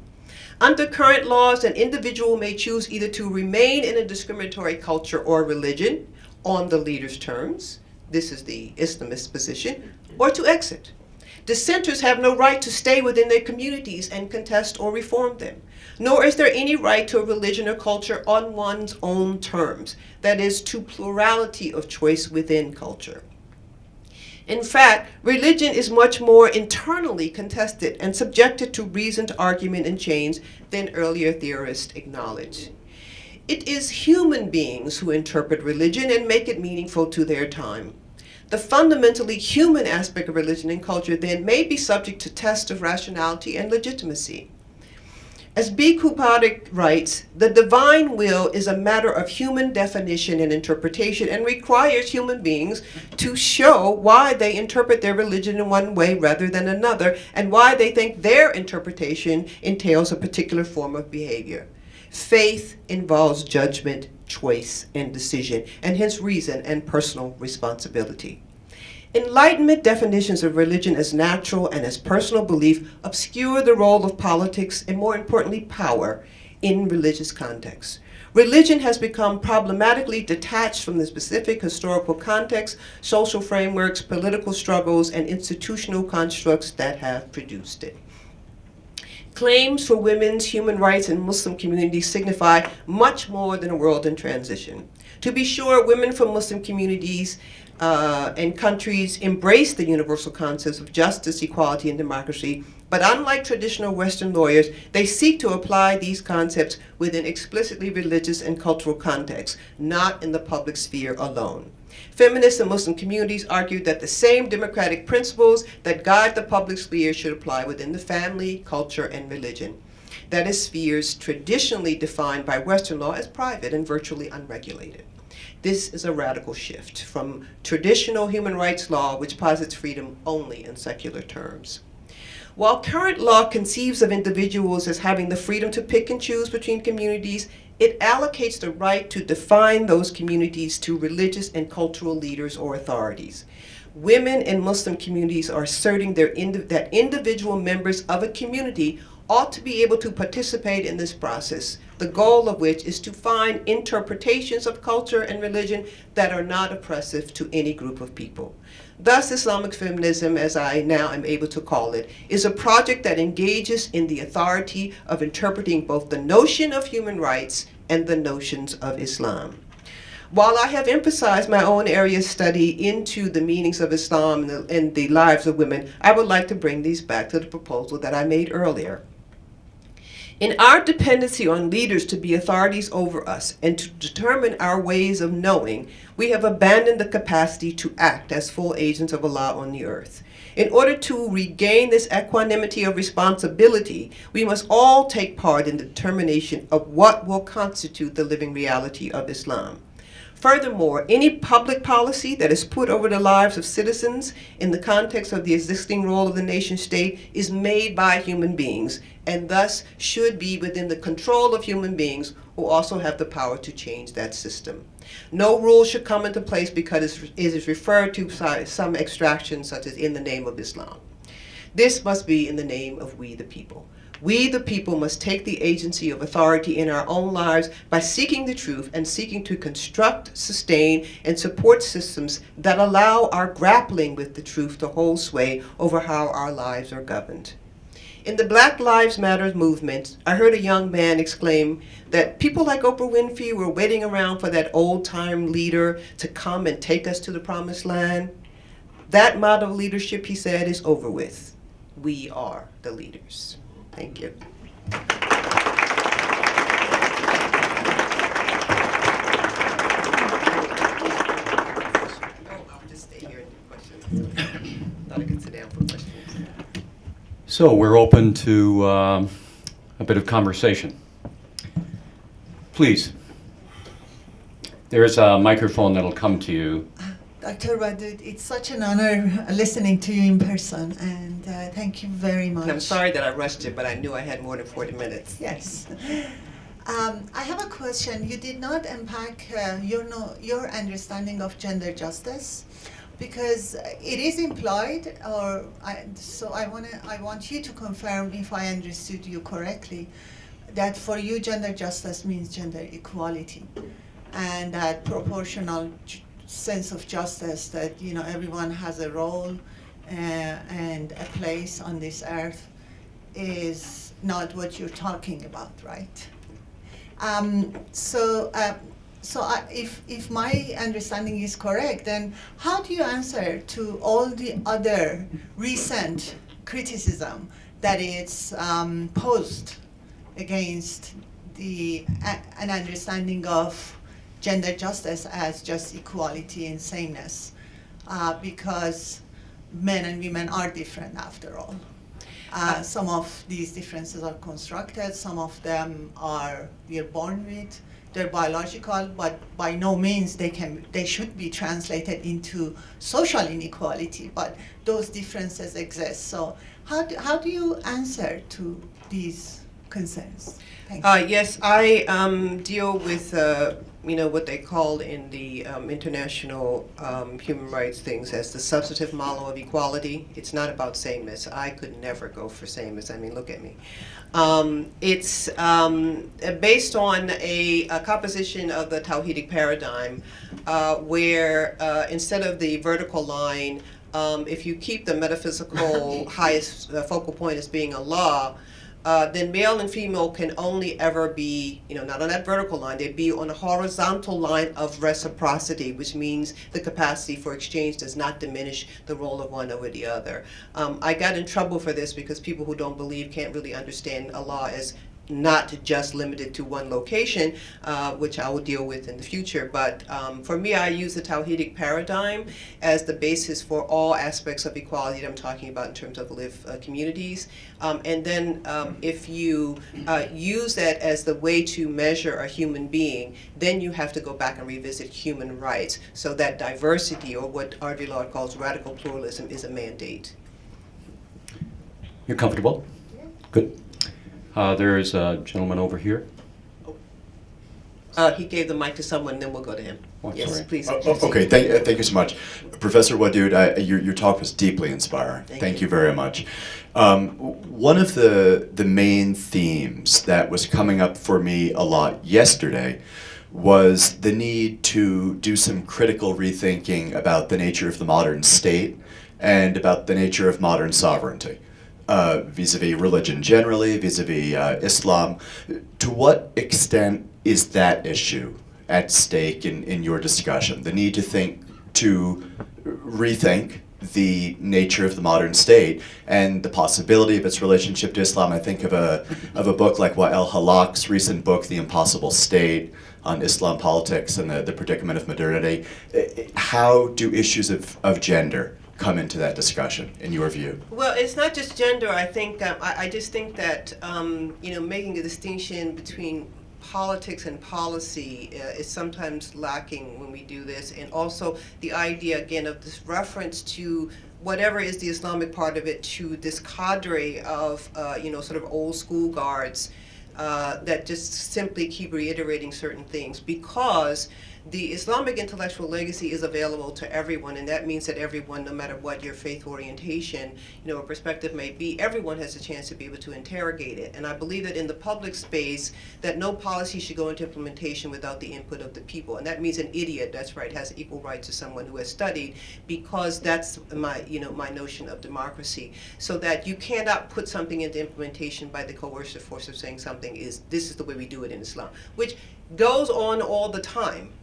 Under current laws, an individual may choose either to remain in a discriminatory culture or religion on the leader's terms, this is the Islamist position, or to exit. Dissenters have no right to stay within their communities and contest or reform them, nor is there any right to a religion or culture on one's own terms, that is, to plurality of choice within culture. In fact, religion is much more internally contested and subjected to reasoned argument and change than earlier theorists acknowledged. It is human beings who interpret religion and make it meaningful to their time. The fundamentally human aspect of religion and culture then may be subject to tests of rationality and legitimacy. As B. Kupadik writes, the divine will is a matter of human definition and interpretation and requires human beings to show why they interpret their religion in one way rather than another and why they think their interpretation entails a particular form of behavior. Faith involves judgment, choice, and decision, and hence reason and personal responsibility. Enlightenment definitions of religion as natural and as personal belief obscure the role of politics and, more importantly, power in religious contexts. Religion has become problematically detached from the specific historical context, social frameworks, political struggles, and institutional constructs that have produced it. Claims for women's human rights in Muslim communities signify much more than a world in transition. To be sure, women from Muslim communities and countries embrace the universal concepts of justice, equality, and democracy, but unlike traditional Western lawyers, they seek to apply these concepts within explicitly religious and cultural contexts, not in the public sphere alone. Feminists and Muslim communities argue that the same democratic principles that guide the public sphere should apply within the family, culture, and religion. That is, spheres traditionally defined by Western law as private and virtually unregulated. This is a radical shift from traditional human rights law, which posits freedom only in secular terms. While current law conceives of individuals as having the freedom to pick and choose between communities, it allocates the right to define those communities to religious and cultural leaders or authorities. Women in Muslim communities are asserting that individual members of a community ought to be able to participate in this process, the goal of which is to find interpretations of culture and religion that are not oppressive to any group of people. Thus, Islamic feminism, as I now am able to call it, is a project that engages in the authority of interpreting both the notion of human rights and the notions of Islam. While I have emphasized my own area of study into the meanings of Islam and the lives of women, I would like to bring these back to the proposal that I made earlier. In our dependency on leaders to be authorities over us and to determine our ways of knowing, we have abandoned the capacity to act as full agents of Allah on the earth. In order to regain this equanimity of responsibility, we must all take part in the determination of what will constitute the living reality of Islam. Furthermore, any public policy that is put over the lives of citizens in the context of the existing role of the nation state is made by human beings and thus should be within the control of human beings who also have the power to change that system. No rule should come into place because it is referred to by some extraction such as in the name of Islam. This must be in the name of we the people. We, the people, must take the agency of authority in our own lives by seeking the truth and seeking to construct, sustain, and support systems that allow our grappling with the truth to hold sway over how our lives are governed. In the Black Lives Matter movement, I heard a young man exclaim that people like Oprah Winfrey were waiting around for that old-time leader to come and take us to the promised land. That model of leadership, he said, is over with. We are the leaders. Thank you. Oh, I'll just stay here and do questions. Thought I could sit down for questions.
So we're open to a bit of conversation. Please. There's a microphone that'll come to you.
Dr. Wadud, it's such an honor listening to you in person, and thank you very much.
And I'm sorry that I rushed it, but I knew I had more than 40 minutes.
Yes. I have a question. You did not unpack your understanding of gender justice, because it is implied, so I want you to confirm if I understood you correctly, that for you gender justice means gender equality, and that proportional sense of justice, that everyone has a role and a place on this earth, is not what you're talking about, right? If my understanding is correct, then how do you answer to all the other recent criticism that it's posed against an understanding of gender justice as just equality and sameness, because men and women are different after all. Some of these differences are constructed, some of them we are born with, they're biological, but by no means they should be translated into social inequality, but those differences exist. So how do you answer to these concerns? Thank you.
Yes, I deal with what they call in the international human rights things as the substantive model of equality. It's not about sameness. I could never go for sameness. I mean, look at me. It's based on a composition of the Tawhidic paradigm, where instead of the vertical line, if you keep the metaphysical highest focal point as being Allah, then male and female can only ever be, not on that vertical line, they'd be on a horizontal line of reciprocity, which means the capacity for exchange does not diminish the role of one over the other. I got in trouble for this because people who don't believe can't really understand Allah as not just limited to one location, which I will deal with in the future. But for me, I use the Tawhidic paradigm as the basis for all aspects of equality that I'm talking about in terms of lived communities. And then if you use that as the way to measure a human being, then you have to go back and revisit human rights. So that diversity, or what R.V. Lord calls radical pluralism, is a mandate.
You're comfortable?
Yeah.
Good. There is a gentleman over here.
He gave the mic to someone, and then we'll go to him.
Oh,
yes,
sorry.
please.
Okay, thank you so much. Professor Wadud, your talk was deeply inspiring. Thank you very much. One of the main themes that was coming up for me a lot yesterday was the need to do some critical rethinking about the nature of the modern state and about the nature of modern sovereignty. Vis-a-vis religion generally, vis-a-vis Islam. To what extent is that issue at stake in your discussion? The need to rethink the nature of the modern state and the possibility of its relationship to Islam. I think of a book like Wael Halak's recent book, The Impossible State, on Islam politics and the predicament of modernity. How do issues of gender come into that discussion, in your view?
Well, it's not just gender. I think I just think that making a distinction between politics and policy is sometimes lacking when we do this, and also the idea again of this reference to whatever is the Islamic part of it, to this cadre of sort of old school guards that just simply keep reiterating certain things, because The Islamic intellectual legacy is available to everyone, and that means that everyone, no matter what your faith orientation, or perspective may be, everyone has a chance to be able to interrogate it. And I believe that in the public space, that no policy should go into implementation without the input of the people. And that means an idiot, that's right, has equal rights to someone who has studied, because that's my, my notion of democracy. So that you cannot put something into implementation by the coercive force of saying something this is the way we do it in Islam, which goes on all the time.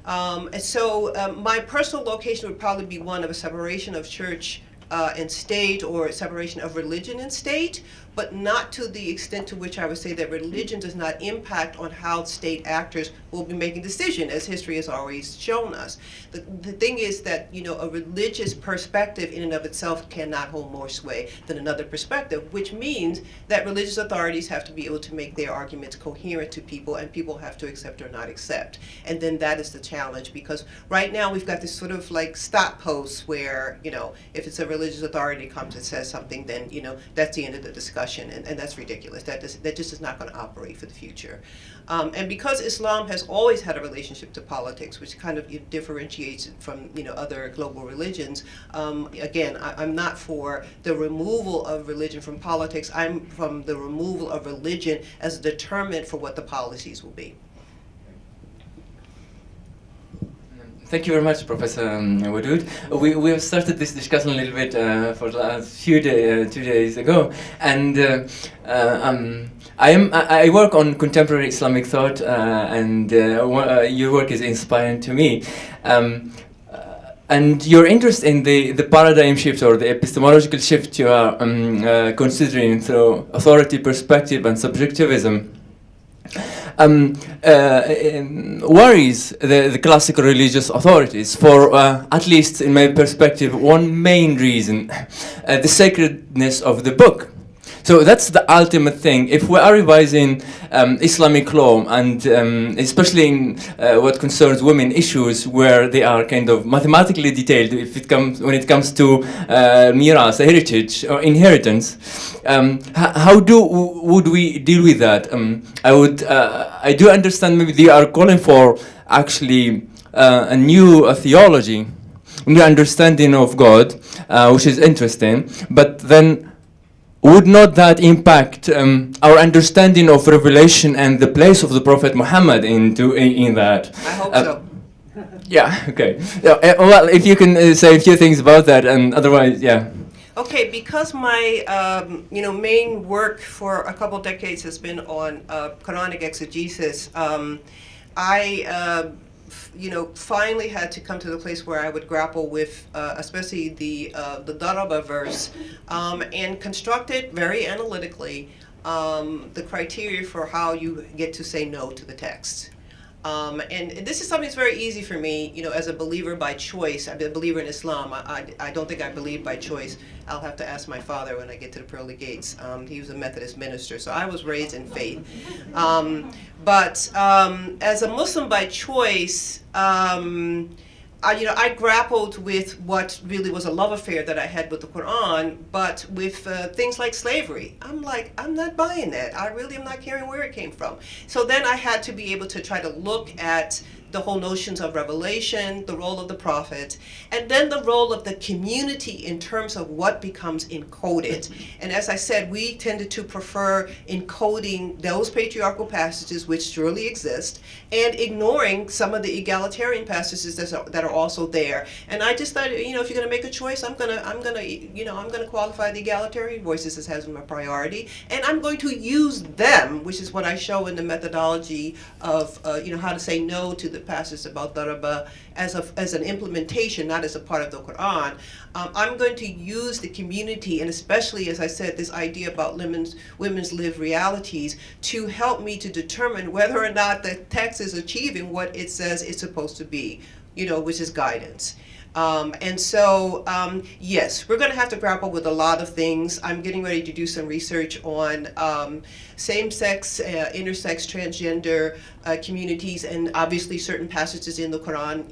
And so my personal location would probably be one of a separation of church and state, or a separation of religion and state, but not to the extent to which I would say that religion does not impact on how state actors will be making decisions, as history has always shown us. The thing is that, a religious perspective in and of itself cannot hold more sway than another perspective, which means that religious authorities have to be able to make their arguments coherent to people, and people have to accept or not accept. And then that is the challenge, because right now we've got this sort of like stop post where, if it's a religious authority comes and says something, then, that's the end of the discussion. And that's ridiculous. That just is not going to operate for the future. And because Islam has always had a relationship to politics, which kind of differentiates it from other global religions, again, I'm not for the removal of religion from politics. I'm from the removal of religion as a determinant for what the policies will be.
Thank you very much, Professor Wadud. We have started this discussion a little bit for the last few 2 days ago, and I work on contemporary Islamic thought, and your work is inspiring to me. And your interest in the paradigm shift, or the epistemological shift you are considering through authority, perspective, and subjectivism, worries the classical religious authorities for, at least in my perspective, one main reason: the sacredness of the book. So that's the ultimate thing. If we are revising Islamic law, and especially in what concerns women issues, where they are kind of mathematically detailed, when it comes to miras, heritage or inheritance, how would we deal with that? I do understand maybe they are calling for actually a new theology, a new understanding of God, which is interesting, but then would not that impact our understanding of revelation and the place of the Prophet Muhammad in that?
I hope so.
Yeah, okay. Well, if you can say a few things about that, and otherwise, yeah.
Okay, because my main work for a couple decades has been on Quranic exegesis, I finally had to come to the place where I would grapple with, especially the Daraba verse, and construct it very analytically, the criteria for how you get to say no to the text. And this is something that's very easy for me, as a believer by choice. I'm a believer in Islam. I don't think I believe by choice. I'll have to ask my father when I get to the pearly gates. He was a Methodist minister, so I was raised in faith. But as a Muslim by choice, I grappled with what really was a love affair that I had with the Quran, but with things like slavery. I'm like, I'm not buying that. I really am not caring where it came from. So then I had to be able to try to look at the whole notions of revelation, the role of the prophet, and then the role of the community in terms of what becomes encoded. And as I said, we tended to prefer encoding those patriarchal passages, which surely exist, and ignoring some of the egalitarian passages that are also there. And I just thought, if you're going to make a choice, I'm gonna qualify the egalitarian voices as having a priority, and I'm going to use them, which is what I show in the methodology of how to say no to the passage about daraba as an implementation, not as a part of the Quran. I'm going to use the community, and especially, as I said, this idea about women's lived realities, to help me to determine whether or not the text is achieving what it says it's supposed to be, which is guidance. And so, yes, we're going to have to grapple with a lot of things. I'm getting ready to do some research on same-sex, intersex, transgender communities, and obviously certain passages in the Quran.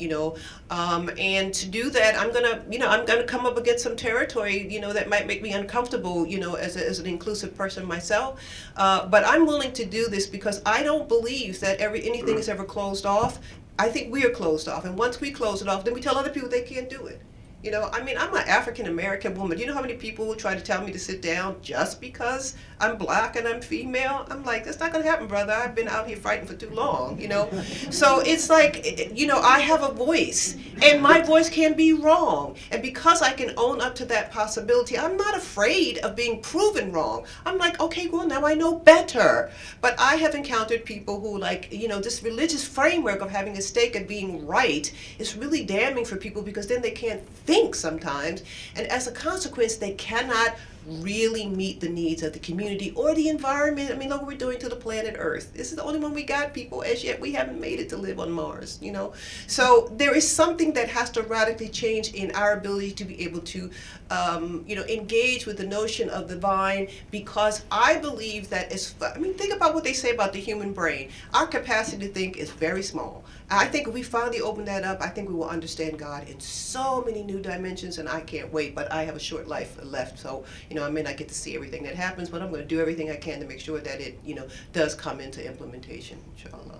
And to do that, I'm gonna come up against some territory, that might make me uncomfortable, as an inclusive person myself. But I'm willing to do this because I don't believe that anything is ever closed off. I think we are closed off, and once we close it off, then we tell other people they can't do it. You know, I mean, I'm an African American woman. Do you know how many people will try to tell me to sit down just because I'm black and I'm female? I'm like, that's not going to happen, brother. I've been out here fighting for too long, you know? So it's like, you know, I have a voice, and my voice can be wrong. And because I can own up to that possibility, I'm not afraid of being proven wrong. I'm like, okay, well, now I know better. But I have encountered people who, like, you know, this religious framework of having a stake at being right is really damning for people, because then they can't think sometimes, and as a consequence, they cannot really meet the needs of the community or the environment. I mean, look what we're doing to the planet Earth. This is the only one we got, people, as yet we haven't made it to live on Mars, you know? So there is something that has to radically change in our ability to be able to, you know, engage with the notion of the divine, because I believe that I mean, think about what they say about the human brain. Our capacity to think is very small. I think if we finally open that up, I think we will understand God in so many new dimensions, and I can't wait. But I have a short life left, so, you know, I may not get to see everything that happens, but I'm going to do everything I can to make sure that it, you know, does come into implementation, inshallah.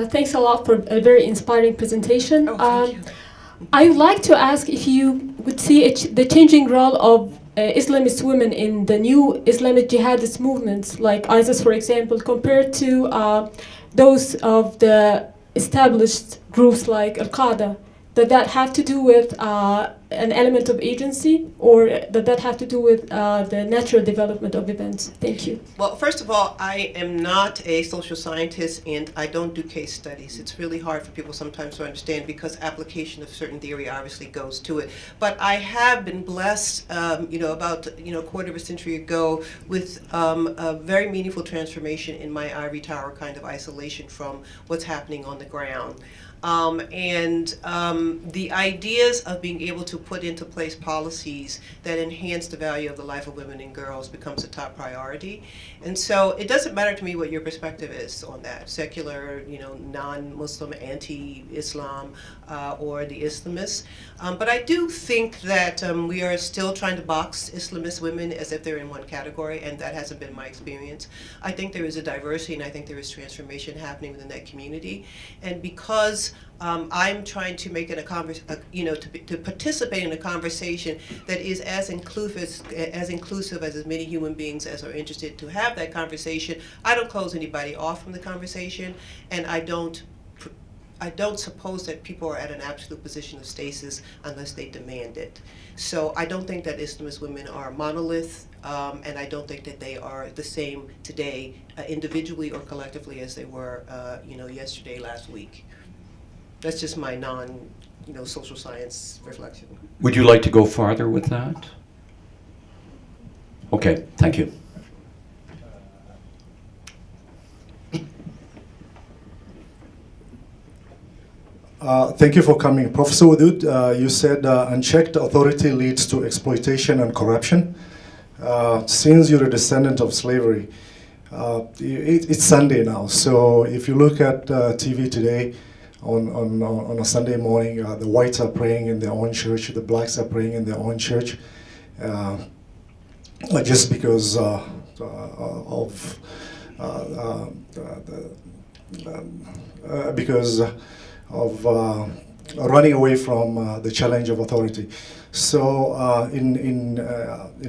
Thanks a lot for a very inspiring presentation.
Oh, thank you.
I would like to ask if you would see the changing role of Islamist women in the new Islamic jihadist movements, like ISIS, for example, compared to those of the established groups like Al-Qaeda. Does that have to do with an element of agency, or does that have to do with the natural development of events? Thank you.
Well, first of all, I am not a social scientist, and I don't do case studies. It's really hard for people sometimes to understand, because application of certain theory obviously goes to it. But I have been blessed, you know, about, you know, a quarter of a century ago with a very meaningful transformation in my ivory tower kind of isolation from what's happening on the ground. The ideas of being able to put into place policies that enhance the value of the life of women and girls becomes a top priority. And so it doesn't matter to me what your perspective is on that, secular, you know, non-Muslim, anti-Islam, or the Islamists. But I do think that we are still trying to box Islamist women as if they're in one category, and that hasn't been my experience. I think there is a diversity, and I think there is transformation happening within that community. And because I'm trying to make it to participate in a conversation that is as inclusive as many human beings as are interested to have that conversation. I don't close anybody off from the conversation, and I don't suppose that people are at an absolute position of stasis unless they demand it. So I don't think that Islamist women are monolith, and I don't think that they are the same today, individually or collectively, as they were, yesterday, last week. That's just my social science reflection.
Would you like to go farther with that? Okay, thank you.
Thank you for coming. Professor Wadud, you said unchecked authority leads to exploitation and corruption. Since you're a descendant of slavery, it's Sunday now, so if you look at TV today, on a Sunday morning, the whites are praying in their own church, the blacks are praying in their own church, just because of running away from the challenge of authority. So in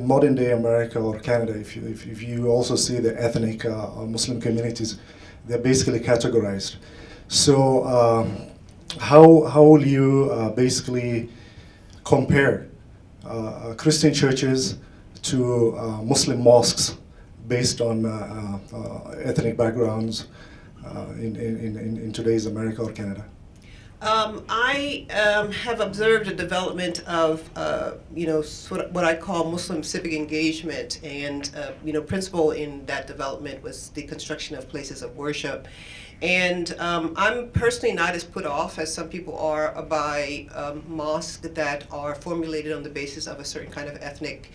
modern day America or Canada, if you also see the ethnic Muslim communities, they're basically categorized. So how will you basically compare Christian churches to Muslim mosques based on ethnic backgrounds in today's America or Canada?
I have observed a development of, what I call Muslim civic engagement, and, principal in that development was the construction of places of worship. And I'm personally not as put off as some people are by mosques that are formulated on the basis of a certain kind of ethnic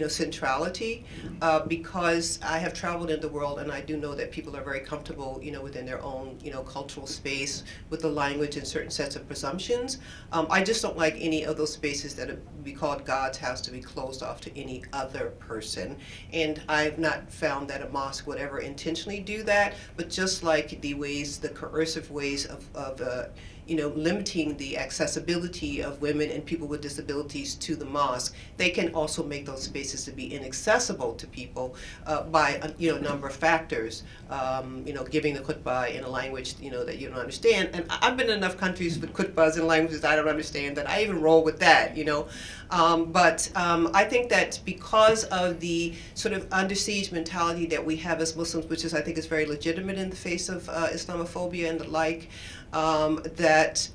centrality, because I have traveled in the world and I do know that people are very comfortable, within their own, cultural space with the language and certain sets of presumptions. I just don't like any of those spaces that we called God's house to be closed off to any other person. And I've not found that a mosque would ever intentionally do that, but just like the coercive ways of limiting the accessibility of women and people with disabilities to the mosque, they can also make those spaces to be inaccessible to people by a number of factors. Giving the khutbah in a language that you don't understand. And I've been in enough countries with khutbahs in languages I don't understand that I even roll with that. But I think that because of the sort of under siege mentality that we have as Muslims, which I think is very legitimate in the face of Islamophobia and the like, that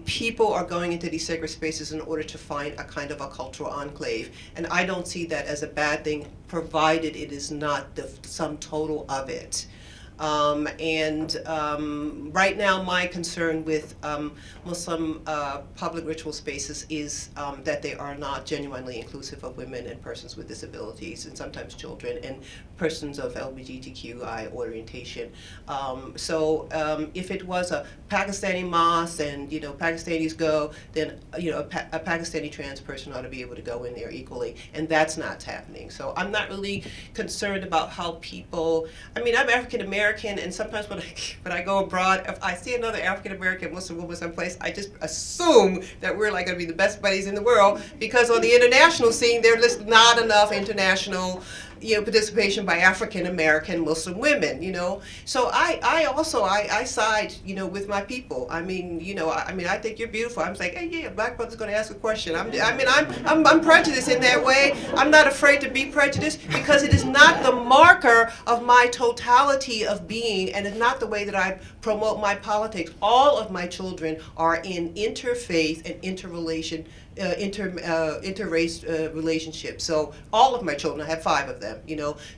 people are going into these sacred spaces in order to find a kind of a cultural enclave. And I don't see that as a bad thing, provided it is not the sum total of it. Right now, my concern with Muslim public ritual spaces is that they are not genuinely inclusive of women and persons with disabilities, and sometimes children and persons of LGBTQI orientation. If it was a Pakistani mosque and Pakistanis go, then a Pakistani trans person ought to be able to go in there equally, and that's not happening. So I'm not really concerned about how people. I mean, I'm African American. And sometimes when I go abroad, if I see another African American Muslim woman someplace, I just assume that we're like going to be the best buddies in the world, because on the international scene, there's not enough international participation by African American Muslim women. So I side with my people. I think you're beautiful. I'm like, hey, yeah, a black brother's going to ask a question. I'm prejudiced in that way. I'm not afraid to be prejudiced, because it is not the marker of my totality of being, and it's not the way that I promote my politics. All of my children are in interfaith and interrace relationships. So all of my children, I have 5 of them,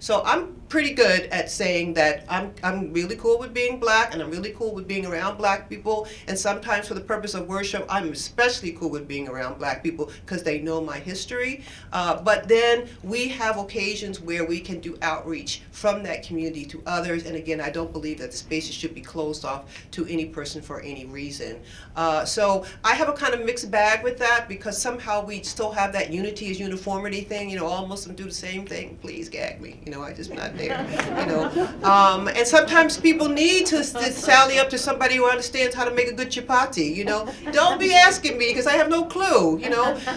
So I'm pretty good at saying that I'm really cool with being black, and I'm really cool with being around black people. And sometimes for the purpose of worship, I'm especially cool with being around black people because they know my history. But then we have occasions where we can do outreach from that community to others. And again, I don't believe that the spaces should be closed off to any person for any reason. So I have a kind of mixed bag with that, because somehow we still have that unity is uniformity thing. All Muslims do the same thing. Please gag me. I just not there. And sometimes people need to sally up to somebody who understands how to make a good chapati. Don't be asking me, because I have no clue.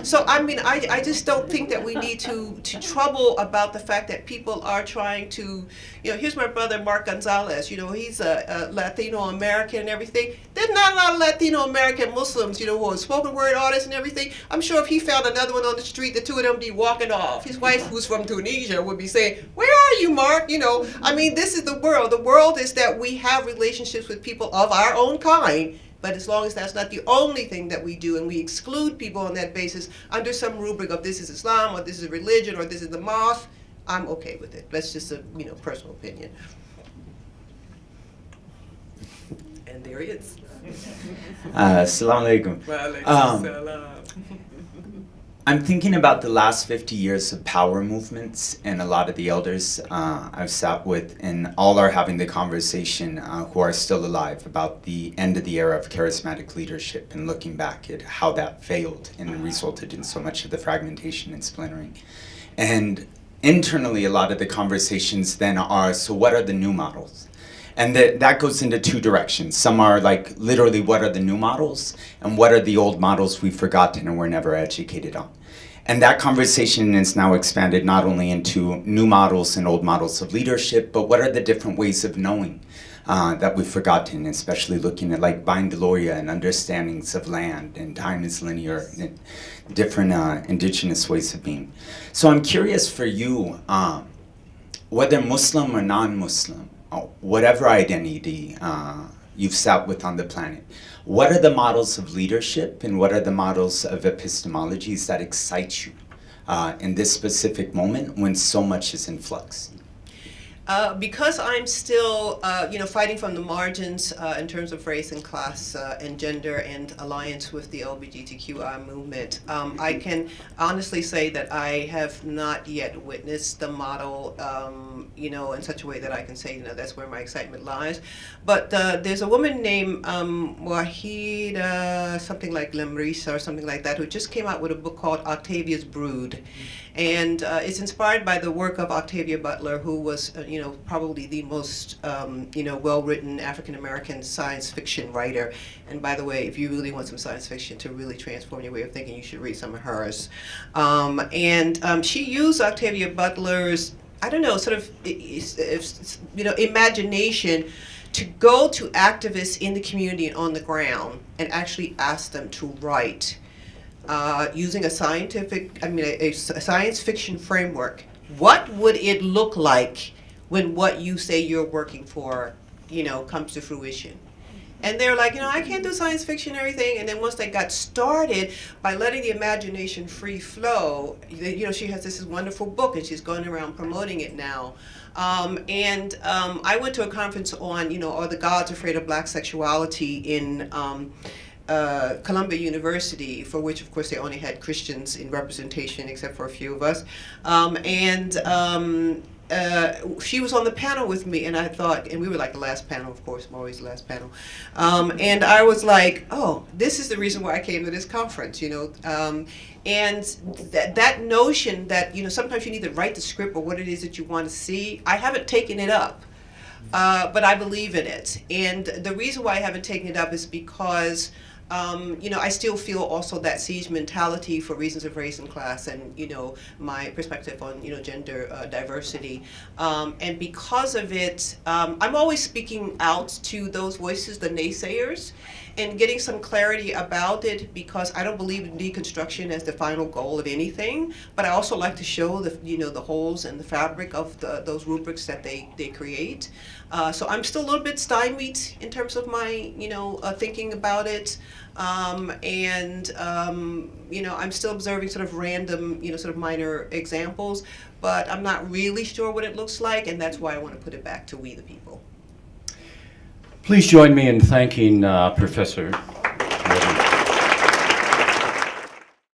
So I just don't think that we need to trouble about the fact that people are trying to. Here's my brother Mark Gonzalez. He's a Latino American and everything. There's not a lot of Latino American Muslims, who are spoken word artists and everything. I'm sure if he found another one on the street, the two of them would be walking off. His wife, who's from Tunisia, would be saying, "Where are you, Mark?" This is the world. The world is that we have relationships with people of our own kind. But as long as that's not the only thing that we do, and we exclude people on that basis under some rubric of this is Islam, or this is religion, or this is the mosque, I'm okay with it. That's just a personal opinion. And there he is.
Assalamu alaikum. I'm thinking about the last 50 years of power movements, and a lot of the elders I've sat with and all are having the conversation who are still alive about the end of the era of charismatic leadership, and looking back at how that failed and resulted in so much of the fragmentation and splintering. And internally, a lot of the conversations then are, so what are the new models? And that goes into 2 directions. Some are like, literally, what are the new models? And what are the old models we've forgotten and we're never educated on? And that conversation is now expanded not only into new models and old models of leadership, but what are the different ways of knowing that we've forgotten, especially looking at like Bain Deloria and understandings of land and time is linear and different indigenous ways of being. So I'm curious for you, whether Muslim or non-Muslim, whatever identity you've sat with on the planet, what are the models of leadership and what are the models of epistemologies that excite you in this specific moment when so much is in flux?
Because I'm still, fighting from the margins in terms of race and class and gender and alliance with the LGBTQI movement, I can honestly say that I have not yet witnessed the model, in such a way that I can say, that's where my excitement lies. But there's a woman named Wahida, something like Lemrisa or something like that, who just came out with a book called Octavia's Brood. And it's inspired by the work of Octavia Butler, who was, probably the most, well-written African-American science fiction writer. And by the way, if you really want some science fiction to really transform your way of thinking, you should read some of hers. She used Octavia Butler's, imagination to go to activists in the community and on the ground and actually ask them to write. Using a science fiction framework, what would it look like when what you say you're working for, comes to fruition? And they're like, I can't do science fiction and everything. And then once they got started, by letting the imagination free flow, she has this wonderful book and she's going around promoting it now. I went to a conference on, Are the Gods Afraid of Black Sexuality in Columbia University, for which of course they only had Christians in representation except for a few of us. She was on the panel with me, and I thought, and we were like the last panel, of course, I'm always the last panel. And I was like, oh, this is the reason why I came to this conference, and that notion that, sometimes you need to write the script or what it is that you want to see, I haven't taken it up. But I believe in it. And the reason why I haven't taken it up is because I still feel also that siege mentality for reasons of race and class and, my perspective on, gender diversity. And because of it, I'm always speaking out to those voices, the naysayers, and getting some clarity about it, because I don't believe in deconstruction as the final goal of anything, but I also like to show the, the holes in the fabric of those rubrics that they create. So I'm still a little bit stymied in terms of my, thinking about it. I'm still observing sort of random, sort of minor examples, but I'm not really sure what it looks like, and that's why I want to put it back to we the people.
Please join me in thanking Professor